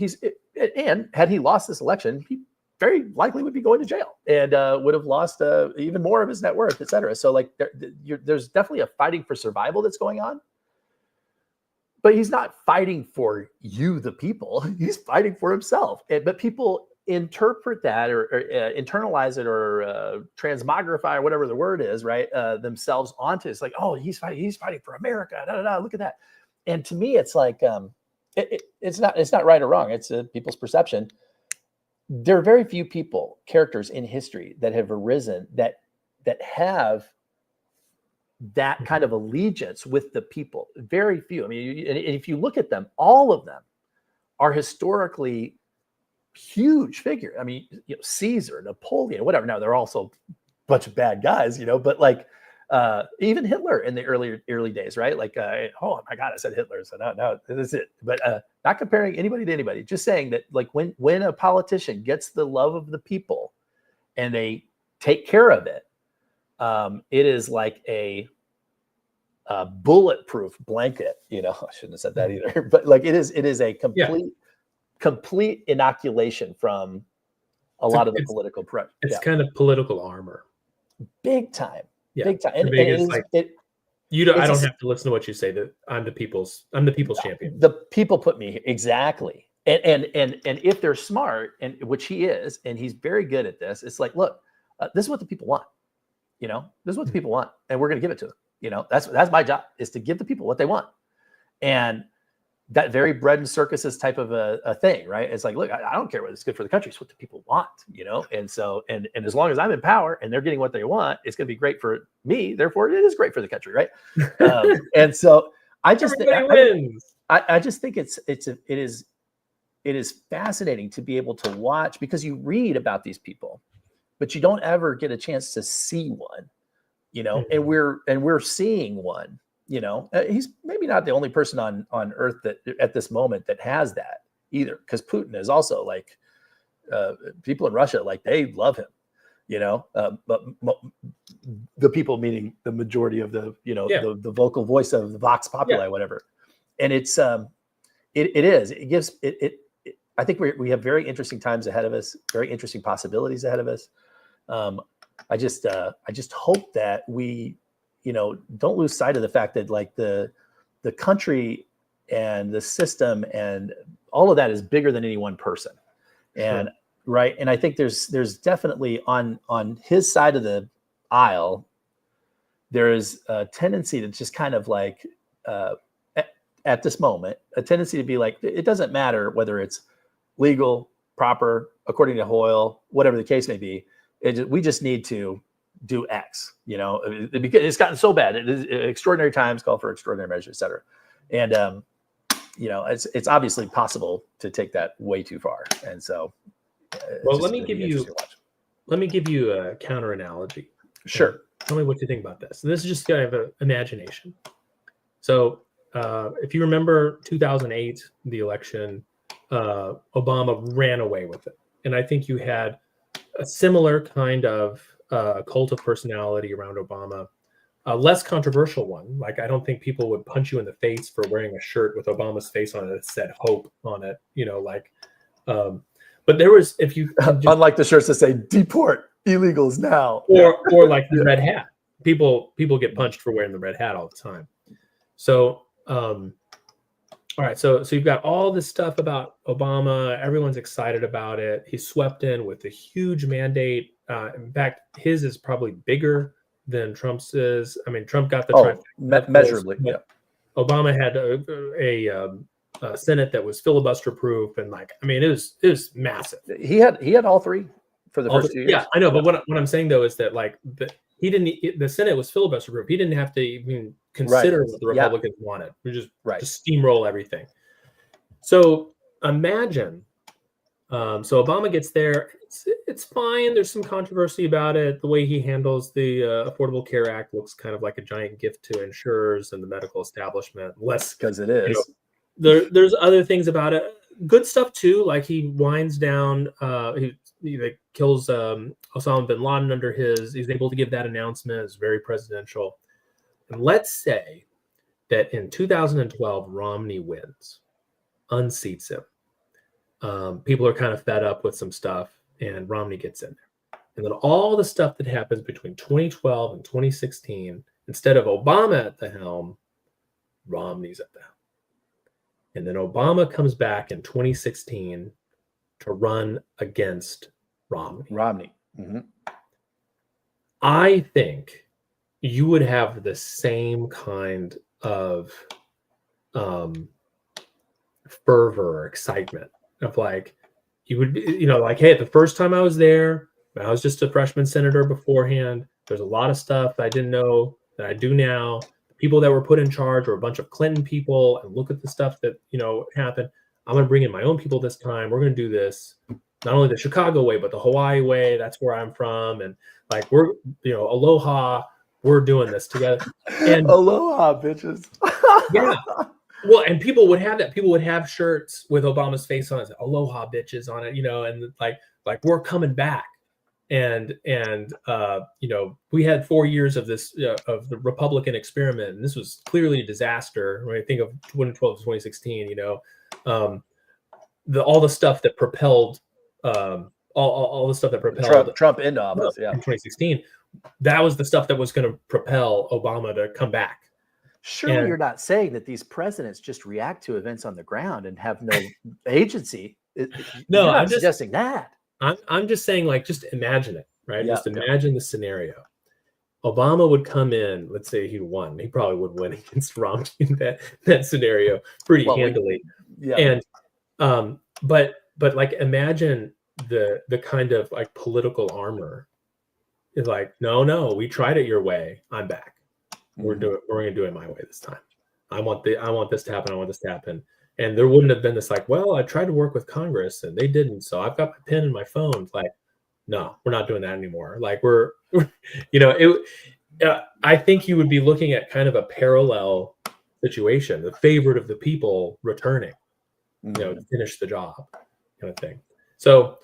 and had he lost this election, he very likely would be going to jail and would have lost even more of his net worth, et cetera. So like there's definitely a fighting for survival that's going on. But he's not fighting for you, the people. He's fighting for himself. But people interpret that or internalize it or transmogrify or whatever the word is, right? Themselves onto it. It's like, oh, he's fighting for America. Look at that. and to me, it's like it's not right or wrong. It's people's perception. There are very few characters in history that have arisen that have that kind of allegiance with the people. Very few. I mean, and if you look at them, all of them are historically huge figure. I mean, Caesar, Napoleon, whatever. Now they're also a bunch of bad guys, but like even Hitler in the early days, right? Like, oh my God, I said Hitler, so no, this is it. But not comparing anybody to anybody, just saying that like when a politician gets the love of the people and they take care of it, it is like a bulletproof blanket. I shouldn't have said that either, but like it is a complete inoculation from a lot of the political pressure. It's kind of political armor. Big time. Yeah. Big time. And I don't have to listen to what you say. That I'm the people's champion. The people put me here. Exactly. And if they're smart, and which he is, and he's very good at this, it's like, look, this is what the people want. This is what the people want, and we're going to give it to them. That's my job, is to give the people what they want. And that very bread and circuses type of a thing, right? It's like, look, I don't care what's good for the country. It's what the people want, And so, and as long as I'm in power and they're getting what they want, it's going to be great for me. Therefore, it is great for the country, right? And so, I just think it is fascinating to be able to watch, because you read about these people, but you don't ever get a chance to see one, and we're seeing one. He's maybe not the only person on earth that at this moment that has that either, because Putin is also like people in Russia, like they love him, but the people, meaning the majority of the the vocal voice of the Vox Populi, whatever. And it gives it I think we have very interesting times ahead of us, very interesting possibilities ahead of us. I just hope that we don't lose sight of the fact that like the country and the system and all of that is bigger than any one person. And right. And I think there's definitely on his side of the aisle, there is a tendency to just kind of like, at this moment, a tendency to be like, it doesn't matter whether it's legal, proper, according to Hoyle, whatever the case may be. We just need to do X, because it's gotten so bad. It is extraordinary times call for extraordinary measures, et cetera. And, it's obviously possible to take that way too far. And so, well, let me give you a counter analogy. Sure. Tell me what you think about this. And this is just kind of an imagination. So if you remember 2008, the election, Obama ran away with it. And I think you had a similar kind of cult of personality around Obama, a less controversial one. Like, I don't think people would punch you in the face for wearing a shirt with Obama's face on it that said "Hope" on it. But there was, if you unlike the shirts that say "Deport illegals now," or like the red hat. People get punched for wearing the red hat all the time. So, all right. So you've got all this stuff about Obama. Everyone's excited about it. He's swept in with a huge mandate. In fact, his is probably bigger than Trump's is. I mean, Trump got the measurably. Yeah. Obama had a Senate that was filibuster proof, and it was massive. He had all three for the first 2 years. Yeah, I know. But what I'm saying though is that the Senate was filibuster proof. He didn't have to even consider what the Republicans wanted. We just steamroll everything. So imagine. So Obama gets there. It's fine. There's some controversy about it. The way he handles the Affordable Care Act looks kind of like a giant gift to insurers and the medical establishment. Less because it is. There's other things about it. Good stuff too. Like he winds down. He kills Osama bin Laden under he's able to give that announcement. It's very presidential. And let's say that in 2012, Romney wins, unseats him. People are kind of fed up with some stuff, and Romney gets in there. And then all the stuff that happens between 2012 and 2016, instead of Obama at the helm, Romney's at the helm. And then Obama comes back in 2016 to run against Romney. Mm-hmm. I think you would have the same kind of um, fervor or excitement of like, you would be, like, hey, the first time I was there, I was just a freshman senator beforehand. There's a lot of stuff I didn't know that I do now. The people that were put in charge were a bunch of Clinton people, and look at the stuff that, happened. I'm going to bring in my own people this time. We're going to do this, not only the Chicago way, but the Hawaii way. That's where I'm from. And like, we're, aloha, we're doing this together. And aloha, bitches. yeah. Well, and people would have that. People would have shirts with Obama's face on it, "Aloha, bitches" on it, and like we're coming back. And we had 4 years of this of the Republican experiment, and this was clearly a disaster. When I think of 2012 to 2016, all the stuff that propelled all the stuff that propelled Trump into office, in 2016. That was the stuff that was going to propel Obama to come back. Surely you're not saying that these presidents just react to events on the ground and have no agency. No, I'm just suggesting that. I'm just saying, like, just imagine it, right? Yeah, just imagine the scenario. Obama would come in, let's say he won. He probably would win against Romney in that scenario pretty handily. And but like, imagine the kind of like political armor is like, no, we tried it your way. I'm back. We're gonna do it my way this time. I want this to happen. I want this to happen. And there wouldn't have been this like, well, I tried to work with Congress and they didn't, so I've got my pen and my phone. It's like, no, we're not doing that anymore. Like I think you would be looking at kind of a parallel situation, the favorite of the people returning, to finish the job, kind of thing. So,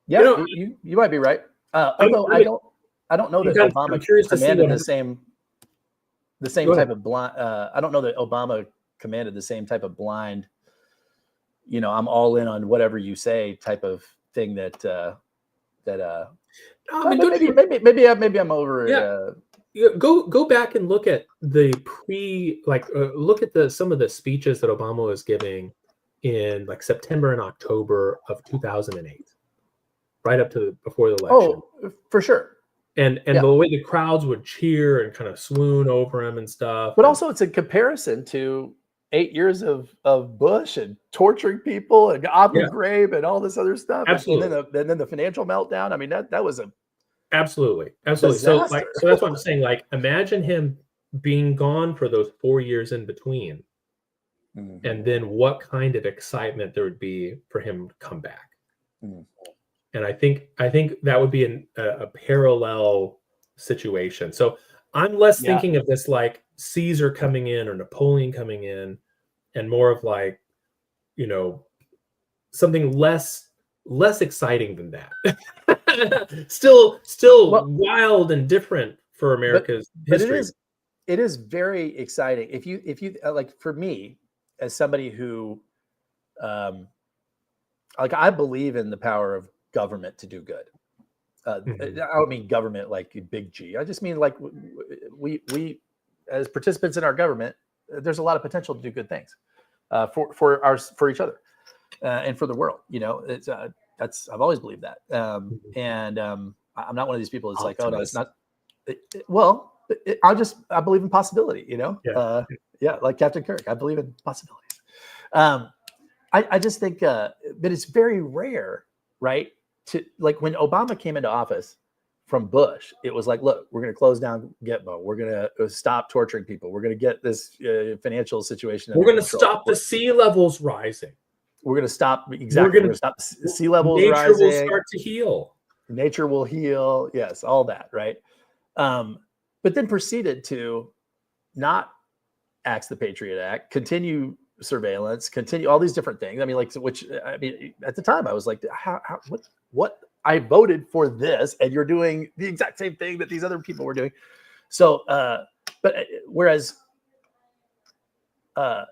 you might be right. Although I don't know that Obama commanded the same type of blind. I don't know that Obama commanded the same type of blind, I'm all in on whatever you say type of thing that maybe I'm over it. Go back and look at the look at some of the speeches that Obama was giving in like September and October of 2008, right up to before the election. Oh, for sure. And the way the crowds would cheer and kind of swoon over him and stuff. But also it's a comparison to 8 years of Bush and torturing people and Abu Ghraib and all this other stuff. Absolutely. And then the financial meltdown. I mean, that was a absolutely. Disaster. So that's what I'm saying. Like, imagine him being gone for those 4 years in between. Mm-hmm. And then what kind of excitement there would be for him to come back. Mm-hmm. And I think that would be a parallel situation. So I'm less thinking of this like Caesar coming in or Napoleon coming in, and more of like, something less exciting than that. still wild and different for America's history. But it is very exciting. If you like, for me, as somebody who, like, I believe in the power of government to do good. I don't mean government like big G. I just mean like we as participants in our government, there's a lot of potential to do good things for each other and for the world. It's I've always believed that. And I'm not one of these people that's like, oh no, it's not. I believe in possibility. Like Captain Kirk, I believe in possibilities. I just think, but it's very rare, right? To like when Obama came into office from Bush, it was like, look, we're going to close down Gitmo. We're going to stop torturing people. We're going to get this financial situation. We're going to stop the sea levels rising. We're going to stop. Exactly. We're going to stop sea levels rising. Nature will start to heal. Nature will heal. Yes. All that. Right. But then proceeded to not axe the Patriot Act, continue surveillance, continue all these different things. I mean, like, at the time I was like, what? I voted for this, and you're doing the exact same thing that these other people were doing. So, whereas we're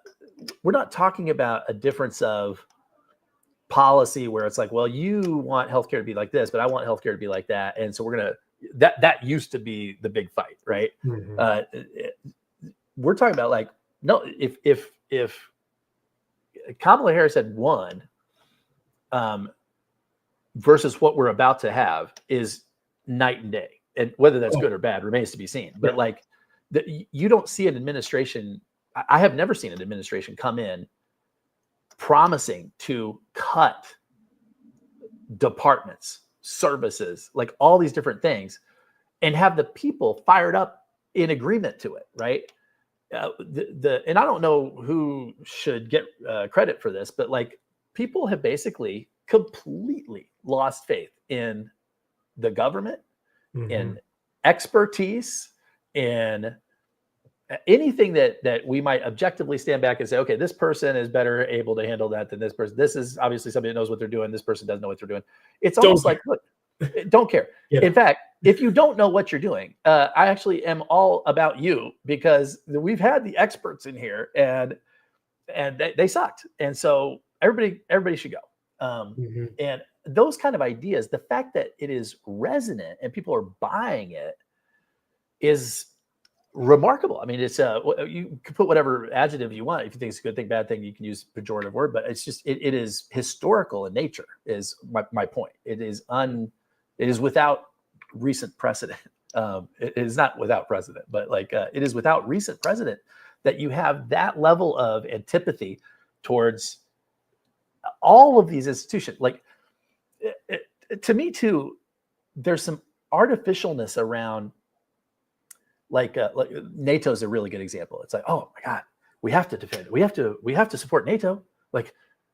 not talking about a difference of policy where it's like, well, you want healthcare to be like this, but I want healthcare to be like that, and so we're gonna. That used to be the big fight, right? Mm-hmm. We're talking about like, no, if Kamala Harris had won, versus what we're about to have is night and day, and whether that's good or bad remains to be seen. But like, you don't see an administration I have never seen an administration come in promising to cut departments, services, like all these different things, and have the people fired up in agreement to it, right? And I don't know who should get credit for this, but like people have basically completely lost faith in the government, in expertise, in anything that we might objectively stand back and say, okay, this person is better able to handle that than this person. This is obviously somebody that knows what they're doing. This person doesn't know what they're doing. It's almost like, look, don't care. In fact, if you don't know what you're doing, I actually am all about you, because we've had the experts in here and they sucked. And so everybody should go. And those kind of ideas, the fact that it is resonant and people are buying it is remarkable. I mean, it's you can put whatever adjective you want. If you think it's a good thing, bad thing, you can use pejorative word, but it's just, it is historical in nature is my point. It is without recent precedent. It is not without precedent, but like it is without recent precedent that you have that level of antipathy towards all of these institutions. Like to me too, there's some artificialness around like NATO is a really good example. It's like, oh my God, we have to defend. We have to support NATO. Like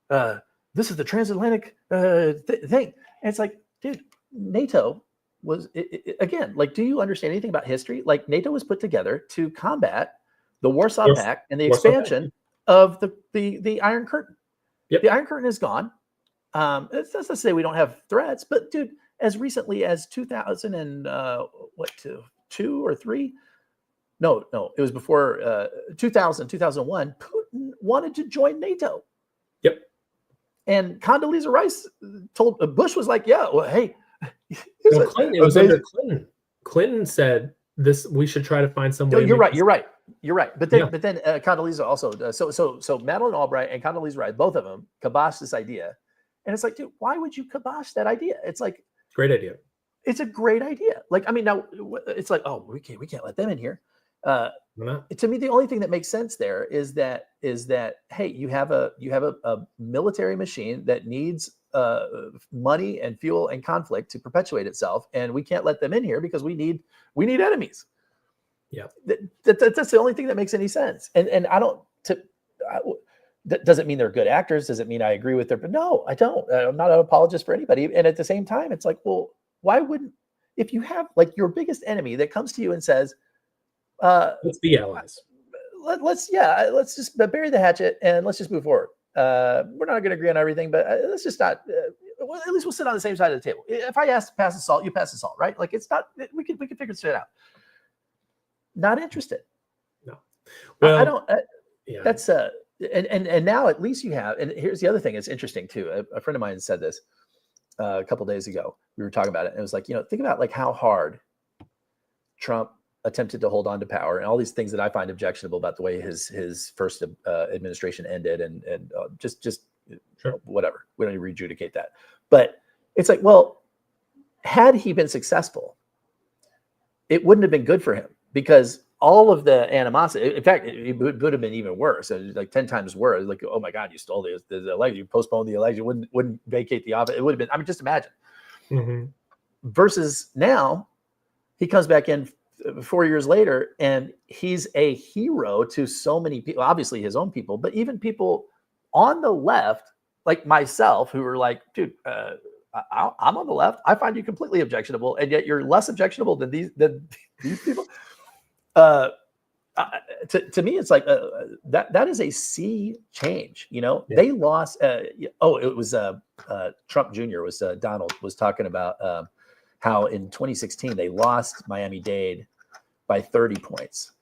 this is the transatlantic thing. And it's like, dude, NATO was again, like, do you understand anything about history? Like NATO was put together to combat the Warsaw Pact and the expansion of the Iron Curtain. Yep. The Iron Curtain is gone. It's not to say we don't have threats, but dude, as recently as 2000 and two or three? No, it was before 2001. Putin wanted to join NATO. Yep. And Condoleezza Rice told Bush was like, yeah, well, hey. It was under Clinton. Clinton said this. We should try to find some way. You're right. But then Condoleezza also. So Madeleine Albright and Condoleezza Rice, both of them, kiboshed this idea, and it's like, dude, why would you kibosh that idea? It's like, great idea. It's a great idea. Like, I mean, now it's like, oh, we can't let them in here. To me, the only thing that makes sense there is that hey, you have a military machine that needs money and fuel and conflict to perpetuate itself, and we can't let them in here because we need enemies. Yeah, that's the only thing that makes any sense. And I don't. That doesn't mean they're good actors. Doesn't mean I agree with their. But no, I don't. I'm not an apologist for anybody. And at the same time, it's like, well, why wouldn't, if you have like your biggest enemy that comes to you and says, let's be allies. Let's just bury the hatchet and let's just move forward. We're not going to agree on everything, but let's just not, well, at least we'll sit on the same side of the table. If I ask to pass the salt, you pass the salt, right? Like it's not, we can figure shit out. Not interested. No. Well, I don't, yeah. That's, and now at least you have, and here's the other thing. It's interesting too. A friend of mine said this a couple days ago. We were talking about it, and it was like, think about like how hard Trump attempted to hold on to power, and all these things that I find objectionable about the way his first administration ended, and just sure. Whatever. We don't even re-adjudicate that. But it's like, well, had he been successful, it wouldn't have been good for him, because all of the animosity, in fact, it would have been even worse, like 10 times worse. Like, oh my God, you stole the election, you postponed the election, wouldn't vacate the office. It would have been, I mean, just imagine. Mm-hmm. Versus now, he comes back in 4 years later, and he's a hero to so many people, obviously his own people, but even people on the left, like myself, who are like, dude, I'm on the left. I find you completely objectionable, and yet you're less objectionable than these people. To me, it's like that is a sea change. Yeah. They lost. It was Trump Jr. was Donald was talking about how in 2016 they lost Miami-Dade by 30 points,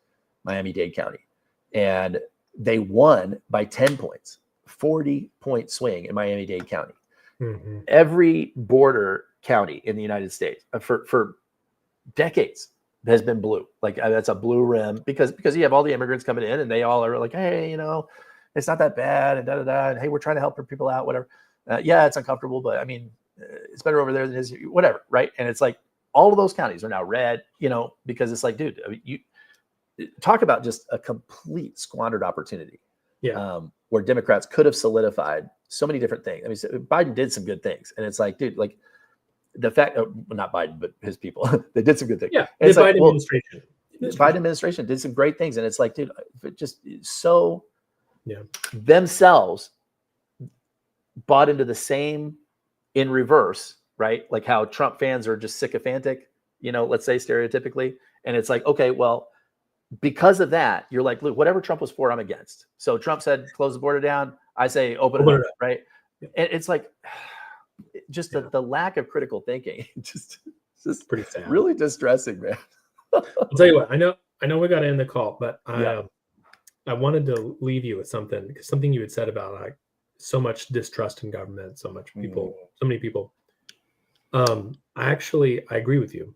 Miami-Dade County, and they won by 10 points, 40-point swing in Miami-Dade County. Mm-hmm. Every border county in the United States for decades has been blue. Like that's a blue rim because you have all the immigrants coming in, and they all are like, hey, it's not that bad, and da da da, and hey, we're trying to help people out, whatever. Yeah, it's uncomfortable, but I mean, it's better over there than it is here, whatever, right? And it's like all of those counties are now red, because it's like, dude, talk about just a complete squandered opportunity. Yeah. Where Democrats could have solidified so many different things. I mean, Biden did some good things, and it's like, dude, like the fact, not Biden, but his people, they did some good things. Yeah. And it's The like, Biden well, administration. the Biden administration did some great things, and it's like, dude, it just so Yeah. themselves bought into the same in reverse, right? Like how Trump fans are just sycophantic, let's say stereotypically, and it's like, okay, well, because of that, you're like, look, whatever Trump was for, I'm against. So Trump said, close the border down. I say, open it up, right? Yeah. And it's like, just the lack of critical thinking, just pretty sad. Really distressing, man. I'll tell you what, I know we got to end the call, but Yeah. I wanted to leave you with something you had said about like so much distrust in government, so many people. I agree with you,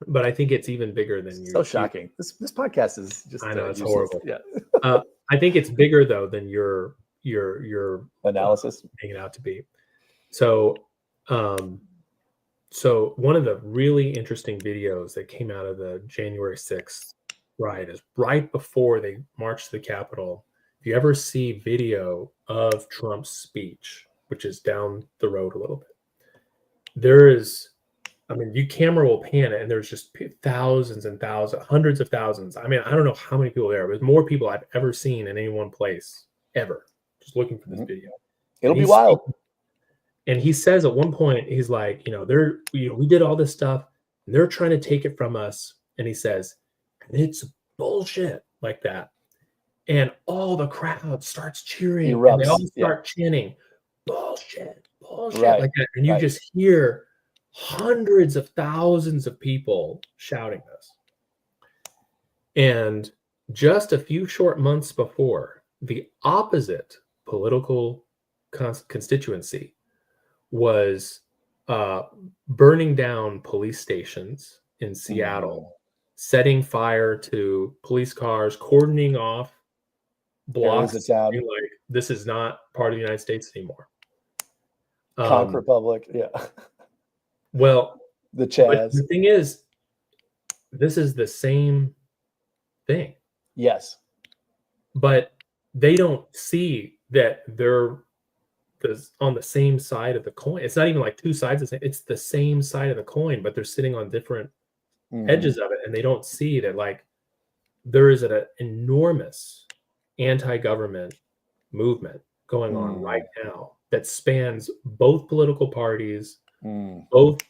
but I think it's even bigger than you. So shocking. This podcast is just. I know it's useless. horrible. Yeah. I think it's bigger though than your analysis making it out to be. So, so one of the really interesting videos that came out of the January 6th riot is right before they marched to the Capitol. If you ever see video of Trump's speech, which is down the road a little bit, your camera will pan it, and there's just thousands and thousands, hundreds of thousands. I mean, I don't know how many people there, but there's more people I've ever seen in any one place ever, just looking for this video. It'll be wild. And he says at one point, he's like, we did all this stuff, and they're trying to take it from us. And he says, it's bullshit, like that. And all the crowd starts cheering. And they all start chanting, bullshit, like that. And you just hear hundreds of thousands of people shouting this. And just a few short months before, the opposite political constituency was burning down police stations in Seattle, setting fire to police cars, cordoning off blocks, like this is not part of the United States anymore. Conch Republic, yeah. Well, the Chaz. The thing is, this is the same thing. Yes. But they don't see that they're on the same side of the coin. It's not even like two sides of the same. It's the same side of the coin, but they're sitting on different edges of it, and they don't see that like there is an enormous anti-government movement going on right now that spans both political parties, both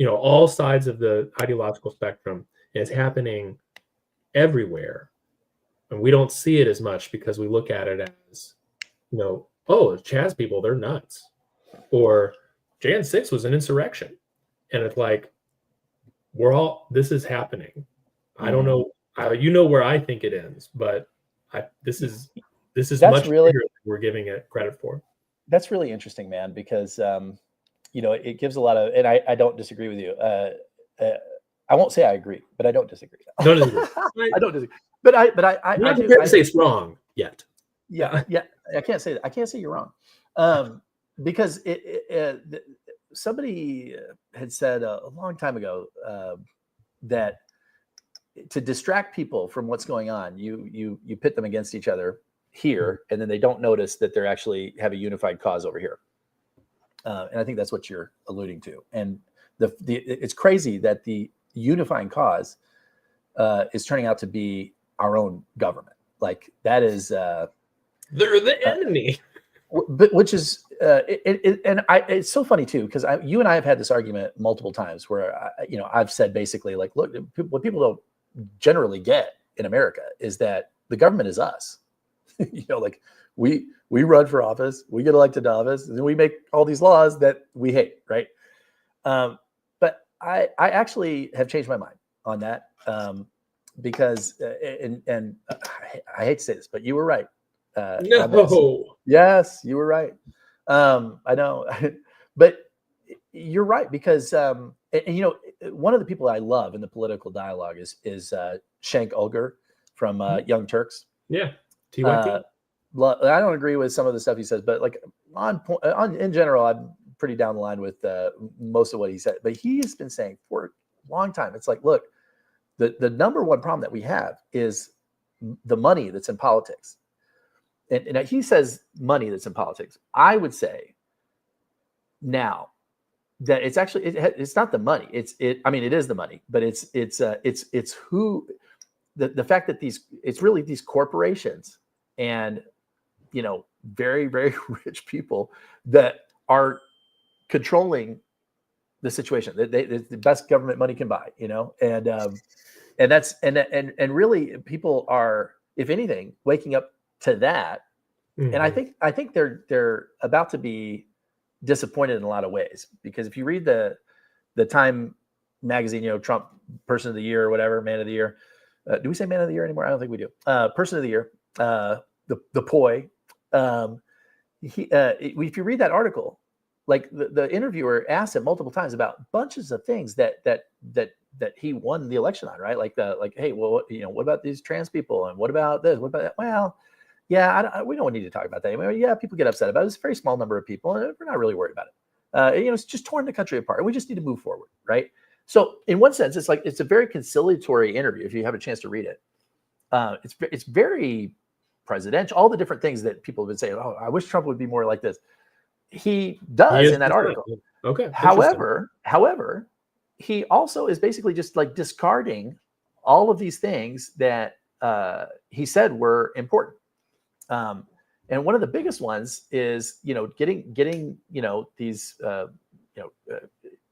all sides of the ideological spectrum, and it's happening everywhere. And we don't see it as much because we look at it as, oh, Chaz people, they're nuts. Or Jan 6 was an insurrection. And it's like, this is happening. I don't know, where I think it ends, but this is much bigger than we're giving it credit for. That's really interesting, man, because, it gives a lot of, and I don't disagree with you. I won't say I agree, but I don't disagree. Don't disagree. I don't disagree. But I can't say it's wrong yet. Yeah. I can't say that. I can't say you're wrong, because somebody had said a long time ago that to distract people from what's going on, you pit them against each other here, and then they don't notice that they're actually have a unified cause over here. And I think that's what you're alluding to. And it's crazy that the unifying cause is turning out to be our own government. Like that is they're the enemy. But which is it's so funny too, because you and I have had this argument multiple times where I've said basically like, look, what people don't generally get in America is that the government is us. Like we run for office, we get elected to office, and then we make all these laws that we hate, right? But I actually have changed my mind on that, because and I hate to say this, but you were right. No. Yes, you were right. I know, but you're right, because one of the people I love in the political dialogue is Cenk Uygur from Young Turks. Yeah, TYT. I don't agree with some of the stuff he says, but like in general, I'm pretty down the line with most of what he said. But he's been saying for a long time, it's like, look, the number one problem that we have is the money that's in politics. And he says money that's in politics. I would say now that it's actually it's not the money. I mean, it is the money, but it's who the fact that it's really these corporations and very, very rich people that are controlling the situation. The best government money can buy, and that's and really people are, if anything, waking up to that. Mhm. And I think they're about to be disappointed in a lot of ways, because if you read the Time magazine, Trump Person of the Year or whatever, Man of the Year. Do we say Man of the Year anymore? I don't think we do. Person of the Year, the poi. If you read that article, like the interviewer asked him multiple times about bunches of things that he won the election on, right? Like hey, well, what about these trans people, and what about this? What about that? Well, yeah, we don't need to talk about that anymore. Yeah, people get upset about it. It's a very small number of people, and we're not really worried about it. It's just torn the country apart, and we just need to move forward, right? So, in one sense, it's a very conciliatory interview. If you have a chance to read it, it's very presidential. All the different things that people have been saying. Oh, I wish Trump would be more like this. He does in that article. Okay. However, he also is basically just like discarding all of these things that he said were important. And one of the biggest ones is, getting these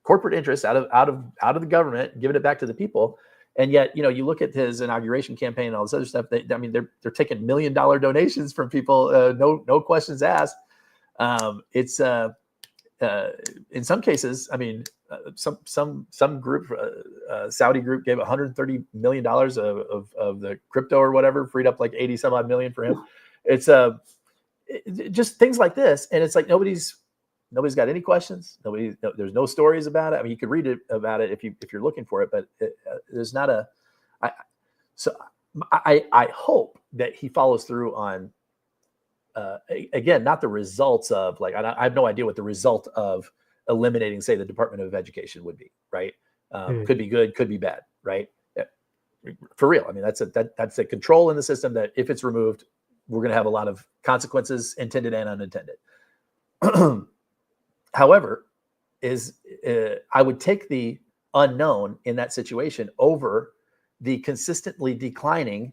corporate interests out of the government, giving it back to the people. And yet, you look at his inauguration campaign and all this other stuff. They're taking $1 million donations from people, no questions asked. It's in some cases, some group, Saudi group gave $130 million of the crypto or whatever, freed up like 80 some odd million for him. It's just things like this, and it's like nobody's got any questions. There's no stories about it. You could read about it if you're looking for it, but there's not a. I hope that he follows through on. Again, not the results of I have no idea what the result of eliminating, say, the Department of Education would be. Right? Could be good, could be bad. Right? For real. That's a control in the system that if it's removed, we're going to have a lot of consequences, intended and unintended. However, I would take the unknown in that situation over the consistently declining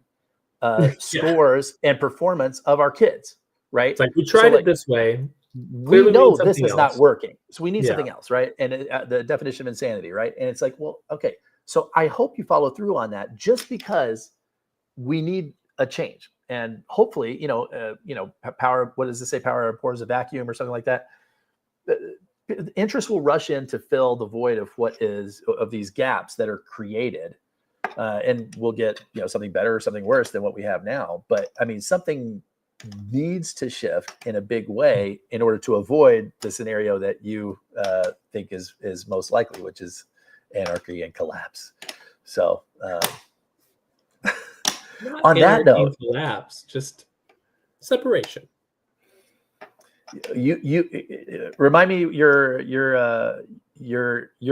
scores and performance of our kids, right? It's like we tried it this way. We know this is not working, so we need something else, right? And the definition of insanity, right? And it's like, well, okay, so I hope you follow through on that, just because we need a change. And hopefully, power. What does it say? Power abhors a vacuum, or something like that. The interest will rush in to fill the void of these gaps that are created, and we'll get something better or something worse than what we have now. But something needs to shift in a big way in order to avoid the scenario that you think is most likely, which is anarchy and collapse. So. On that note, collapse, just separation. You remind me your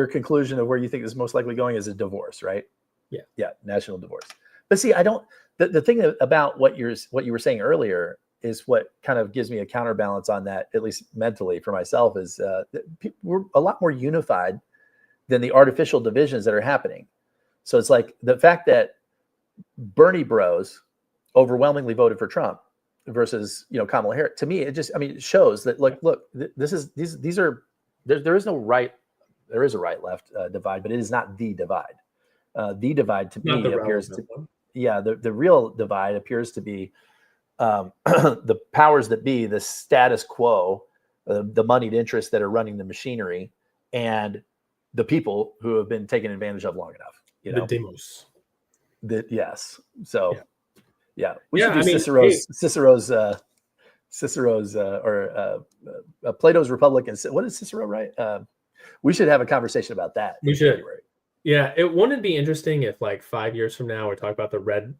conclusion of where you think is most likely going is a divorce, right? Yeah, national divorce. But see, I don't. The thing about what you were saying earlier is what kind of gives me a counterbalance on that, at least mentally for myself, is we're a lot more unified than the artificial divisions that are happening. So it's like the fact that Bernie bros overwhelmingly voted for Trump versus Kamala Harris. To me, it shows that look, these are there is no right. There is a right left divide, but it is not the divide. The divide to me appears to the real divide appears to be the powers that be, the status quo, the moneyed interests that are running the machinery, and the people who have been taken advantage of long enough. The demos. Yes. So, we Yeah, should do Cicero's Plato's Republic. And what is Cicero, right? We should have a conversation about that. We should. January. Yeah, it wouldn't be interesting if 5 years from now we talk about the right and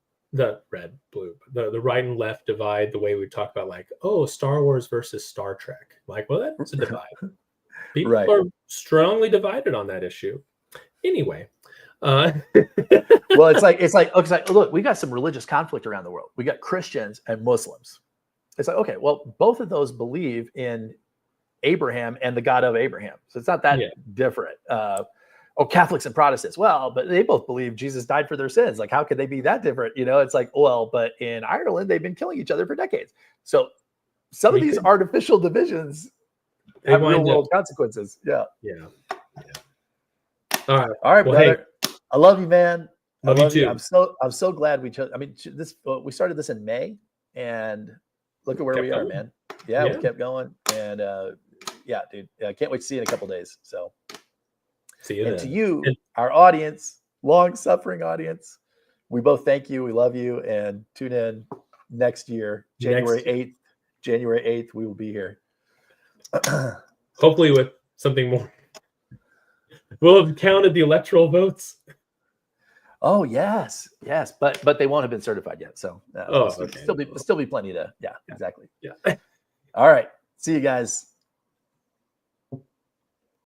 left divide, the way we talk about Star Wars versus Star Trek. Well, that's a divide. People are strongly divided on that issue. Anyway. Well, it's like, look, we got some religious conflict around the world. We got Christians and Muslims. It's like, okay, well, both of those believe in Abraham and the God of Abraham. So it's not that different. Catholics and Protestants. Well, but they both believe Jesus died for their sins. Like, how could they be that different? It's like, well, but in Ireland, they've been killing each other for decades. So some of these artificial divisions have real world consequences. Yeah. All right. All right, Well, brother. I love you, man. Love you too. I'm so glad we chose. I mean, we started this in May, and look at where we are, man. Yeah, we kept going, and dude, I can't wait to see you in a couple days. So, see you. And then. To you, our audience, long-suffering audience, we both thank you. We love you, and tune in next year, January 8th. January 8th, we will be here. Hopefully, with something more. We'll have counted the electoral votes. Oh yes, but they won't have been certified yet. So okay. Still be plenty to. Yeah, exactly. Yeah. All right. See you guys.